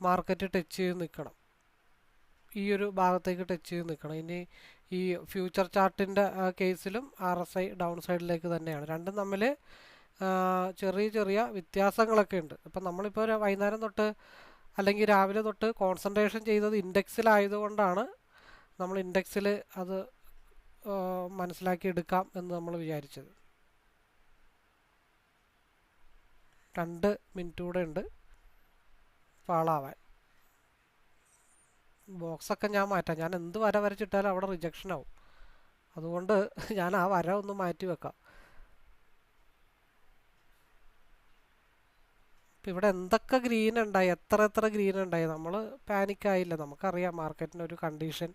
Speaker 1: മാർക്കറ്റ് ടച്ച് ചെയ്ത് നിൽക്കണം. ഈ ഒരു ഭാഗത്തേക്ക് ടച്ച് ചെയ്ത് നിൽക്കണം. ഇനി ഈ ഫ്യൂച്ചർ ചാർട്ടിൻ്റെ കേസിലും RSI ഡൗൺ സൈഡിലേക്ക് തന്നെയാണ്. രണ്ടും തമ്മിൽ ചെറിയ ചെറിയ വ്യത്യാസങ്ങളൊക്കെ ഉണ്ട്. അപ്പം നമ്മളിപ്പോൾ വൈകുന്നേരം തൊട്ട് അല്ലെങ്കിൽ രാവിലെ തൊട്ട് കോൺസെൻട്രേഷൻ ചെയ്തത് ഇൻഡെക്സിലായതുകൊണ്ടാണ് നമ്മൾ ഇൻഡെക്സിൽ അത് മനസ്സിലാക്കി എടുക്കാം എന്ന് നമ്മൾ വിചാരിച്ചത്. 2 മിനിറ്റ് കൂടെ ഉണ്ട് ഫാളാവാൻ. ബോക്സൊക്കെ ഞാൻ മാറ്റാം. ഞാൻ എന്ത് വര വരച്ചിട്ടാലും അവിടെ റിജക്ഷൻ ആവും. അതുകൊണ്ട് ഞാൻ ആ വര ഒന്ന് മാറ്റി വെക്കാം. ഇപ്പം ഇവിടെ എന്തൊക്കെ ഗ്രീൻ ഉണ്ടായി, എത്ര ഗ്രീൻ ഉണ്ടായി, നമ്മൾ പാനിക്കായില്ല. നമുക്കറിയാം മാർക്കറ്റിൻ്റെ ഒരു കണ്ടീഷൻ.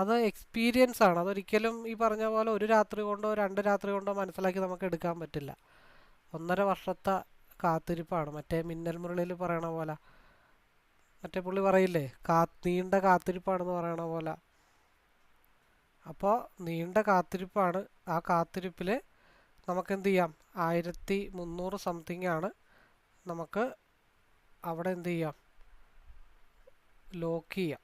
Speaker 1: അത് എക്സ്പീരിയൻസ് ആണ്. അതൊരിക്കലും ഈ പറഞ്ഞ പോലെ ഒരു രാത്രി കൊണ്ടോ 2 രാത്രി കൊണ്ടോ മനസ്സിലാക്കി നമുക്ക് എടുക്കാൻ പറ്റില്ല. 1.5 വർഷത്തെ കാത്തിരിപ്പാണ്. മറ്റേ മിന്നൽ മുരളിയിൽ പറയണ പോലെ, മറ്റേ പുള്ളി പറയില്ലേ, നീണ്ട കാത്തിരിപ്പാണെന്ന് പറയണ പോലെ. അപ്പോൾ നീണ്ട കാത്തിരിപ്പാണ്. ആ കാത്തിരിപ്പിൽ നമുക്ക് എന്ത് ചെയ്യാം? 1,300 സംതിങ് ആണ്. നമുക്ക് അവിടെ എന്ത് ചെയ്യാം? ലോക്ക് ചെയ്യാം.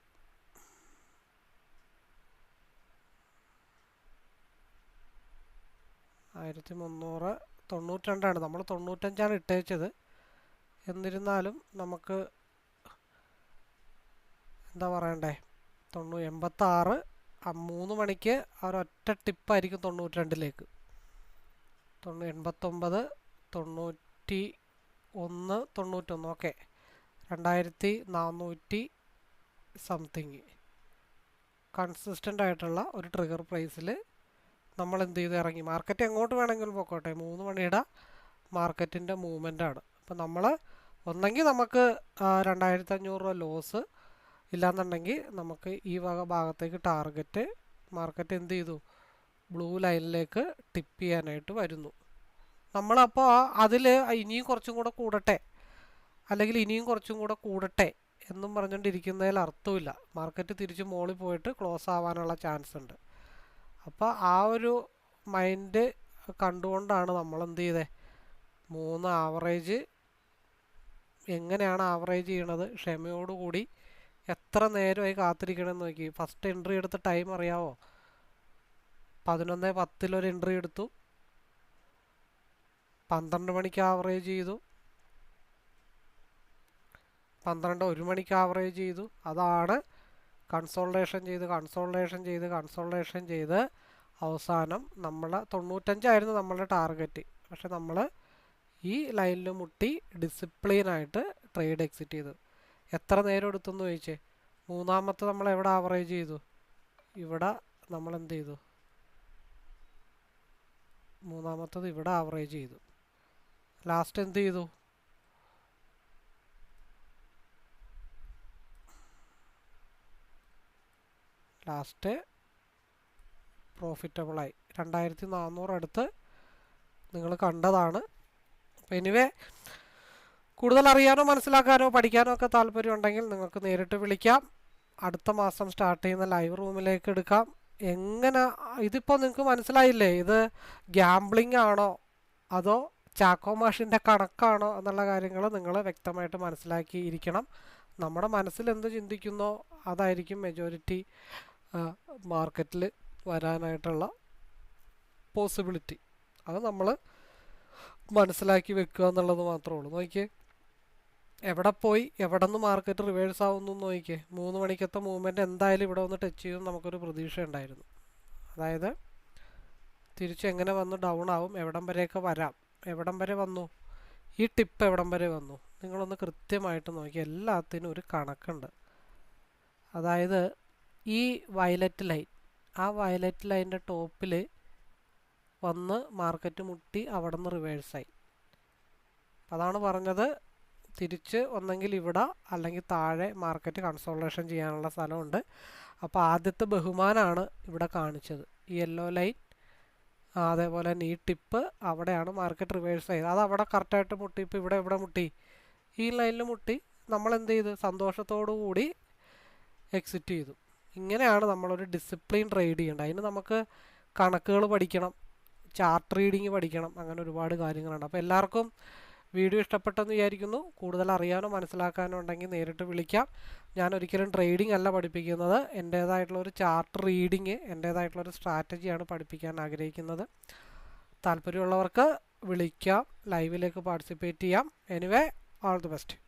Speaker 1: $1,392 നമ്മൾ 95 ഇട്ടേച്ചത്. എന്നിരുന്നാലും നമുക്ക് എന്താ പറയണ്ടേ 86 3 മണിക്ക് ഒരൊറ്റ ടിപ്പായിരിക്കും 92ലേക്ക് 89 91 91 ഓക്കെ 2400 സംതിങ് കൺസിസ്റ്റൻ്റ് ആയിട്ടുള്ള ഒരു ട്രിഗർ പ്രൈസിൽ നമ്മൾ എന്ത് ചെയ്ത് ഇറങ്ങി. മാർക്കറ്റ് എങ്ങോട്ട് വേണമെങ്കിലും പോയിക്കോട്ടെ, 3 മണിയുടെ മാർക്കറ്റിൻ്റെ മൂവ്മെൻ്റ് ആണ്. അപ്പം നമ്മൾ ഒന്നെങ്കിൽ നമുക്ക് 2500 രൂപ ലോസ്, ഇല്ലാന്നുണ്ടെങ്കിൽ നമുക്ക് ഈ വക ഭാഗത്തേക്ക് ടാർഗറ്റ് മാർക്കറ്റ് എന്ത് ചെയ്തു ബ്ലൂ ലൈനിലേക്ക് ടിപ്പ് ചെയ്യാനായിട്ട് വരുന്നു. നമ്മളപ്പോൾ അതിൽ ഇനിയും കുറച്ചും കൂടെ കൂടട്ടെ അല്ലെങ്കിൽ ഇനിയും കുറച്ചും കൂടെ കൂടട്ടെ എന്നും പറഞ്ഞുകൊണ്ടിരിക്കുന്നതിൽ അർത്ഥമില്ല. മാർക്കറ്റ് തിരിച്ച് മുകളിൽ പോയിട്ട് ക്ലോസ് ആവാനുള്ള ചാൻസ് ഉണ്ട്. അപ്പോൾ ആ ഒരു മൈൻഡ് കണ്ടുകൊണ്ടാണ് നമ്മൾ എന്ത് ചെയ്തത് 3 ആവറേജ് എങ്ങനെയാണ് ആവറേജ് ചെയ്യണത്, ക്ഷമയോടുകൂടി എത്ര നേരമായി കാത്തിരിക്കണമെന്ന് നോക്കി. ഫസ്റ്റ് എൻട്രി എടുത്ത ടൈം അറിയാവോ? 11:10 ഒരു എൻട്രി എടുത്തു, 12 മണിക്ക് ആവറേജ് ചെയ്തു, 1 മണിക്ക് ആവറേജ് ചെയ്തു. അതാണ് കൺസോൾട്ടേഷൻ ചെയ്ത് അവസാനം നമ്മൾ 95 നമ്മളുടെ ടാർഗറ്റ്. പക്ഷെ നമ്മൾ ഈ ലൈനിൽ മുട്ടി ഡിസിപ്ലിനായിട്ട് ട്രേഡ് എക്സിറ്റ് ചെയ്തു. എത്ര നേരം എടുത്തെന്ന് ചോദിച്ചേ. മൂന്നാമത്തെ നമ്മൾ എവിടെ ആവറേജ് ചെയ്തു? ഇവിടെ നമ്മൾ എന്ത് ചെയ്തു? മൂന്നാമത്തത് ഇവിടെ ആവറേജ് ചെയ്തു. ലാസ്റ്റ് എന്ത് ചെയ്തു? ലാസ്റ്റ് പ്രോഫിറ്റബിളായി 2400 അടുത്ത് നിങ്ങൾ കണ്ടതാണ്. അപ്പോൾ എനിവേ കൂടുതൽ അറിയാനോ മനസ്സിലാക്കാനോ പഠിക്കാനോ ഒക്കെ താല്പര്യം ഉണ്ടെങ്കിൽ നിങ്ങൾക്ക് നേരിട്ട് വിളിക്കാം. അടുത്ത മാസം സ്റ്റാർട്ട് ചെയ്യുന്ന ലൈവ് റൂമിലേക്ക് എടുക്കാം. എങ്ങനെ ഇതിപ്പോൾ നിങ്ങൾക്ക് മനസ്സിലായില്ലേ, ഇത് ഗ്യാംബ്ലിംഗ് ആണോ അതോ ചാക്കോ മാഷിൻ്റെ കണക്കാണോ എന്നുള്ള കാര്യങ്ങൾ നിങ്ങൾ വ്യക്തമായിട്ട് മനസ്സിലാക്കിയിരിക്കണം. നമ്മുടെ മനസ്സിൽ എന്ത് ചിന്തിക്കുന്നോ അതായിരിക്കും മെജോറിറ്റി മാർക്കറ്റിൽ വരാനായിട്ടുള്ള പോസിബിലിറ്റി. അത് നമ്മൾ മനസ്സിലാക്കി വെക്കുക എന്നുള്ളത് മാത്രമേ ഉള്ളൂ. നോക്കിയേ, എവിടെ പോയി എവിടെ നിന്ന് മാർക്കറ്റ് റിവേഴ്സ് ആവുന്നു നോക്കിയേ. 3 മണിക്കത്തെ മൂവ്മെൻറ്റ് എന്തായാലും ഇവിടെ വന്ന് ടച്ച് ചെയ്യുമെന്ന് നമുക്കൊരു പ്രതീക്ഷ ഉണ്ടായിരുന്നു. അതായത് തിരിച്ച് എങ്ങനെ വന്ന് ഡൗൺ ആവും, എവിടം വരെയൊക്കെ വരാം, എവിടം വരെ വന്നു, ഈ ടിപ്പ് എവിടം വരെ വന്നു, നിങ്ങളൊന്ന് കൃത്യമായിട്ട് നോക്കി. എല്ലാത്തിനും ഒരു കണക്കുണ്ട്. അതായത് ഈ വയലറ്റ് ലൈൻ, ആ വയലറ്റ് ലൈനിൻ്റെ ടോപ്പിൽ വന്ന് മാർക്കറ്റ് മുട്ടി അവിടെ നിന്ന് റിവേഴ്സായി. അതാണ് പറഞ്ഞത്, തിരിച്ച് ഒന്നെങ്കിൽ ഇവിടെ അല്ലെങ്കിൽ താഴെ മാർക്കറ്റ് കൺസോൾട്ടേഷൻ ചെയ്യാനുള്ള സ്ഥലമുണ്ട്. അപ്പോൾ ആദ്യത്തെ ബഹുമാനമാണ് ഇവിടെ കാണിച്ചത്, ഈ യെല്ലോ ലൈൻ. അതേപോലെ തന്നെ ഈ ടിപ്പ് അവിടെയാണ് മാർക്കറ്റ് റിവേഴ്സ് ചെയ്തത്. അത് അവിടെ കറക്റ്റായിട്ട് മുട്ടി. ഇപ്പോൾ ഇവിടെ മുട്ടി, ഈ ലൈനിൽ മുട്ടി. നമ്മൾ എന്ത് ചെയ്തു? സന്തോഷത്തോടു കൂടി എക്സിറ്റ് ചെയ്തു. ഇങ്ങനെയാണ് നമ്മളൊരു ഡിസിപ്ലിൻ ട്രേഡ് ചെയ്യേണ്ടത്. അതിന് നമുക്ക് കണക്കുകൾ പഠിക്കണം, ചാർട്ട് റീഡിങ് പഠിക്കണം, അങ്ങനെ ഒരുപാട് കാര്യങ്ങളുണ്ട്. അപ്പോൾ എല്ലാവർക്കും വീഡിയോ ഇഷ്ടപ്പെട്ടെന്ന് വിചാരിക്കുന്നു. കൂടുതൽ അറിയാനോ മനസ്സിലാക്കാനോ ഉണ്ടെങ്കിൽ നേരിട്ട് വിളിക്കാം. ഞാൻ ഒരിക്കലും ട്രേഡിംഗ് അല്ല പഠിപ്പിക്കുന്നത്, എൻ്റേതായിട്ടുള്ളൊരു ചാർട്ട് റീഡിങ്, എൻ്റേതായിട്ടുള്ളൊരു സ്ട്രാറ്റജിയാണ് പഠിപ്പിക്കാൻ ആഗ്രഹിക്കുന്നത്. താല്പര്യമുള്ളവർക്ക് വിളിക്കാം, ലൈവിലേക്ക് പാർട്ടിസിപ്പേറ്റ് ചെയ്യാം. Anyway, all the best.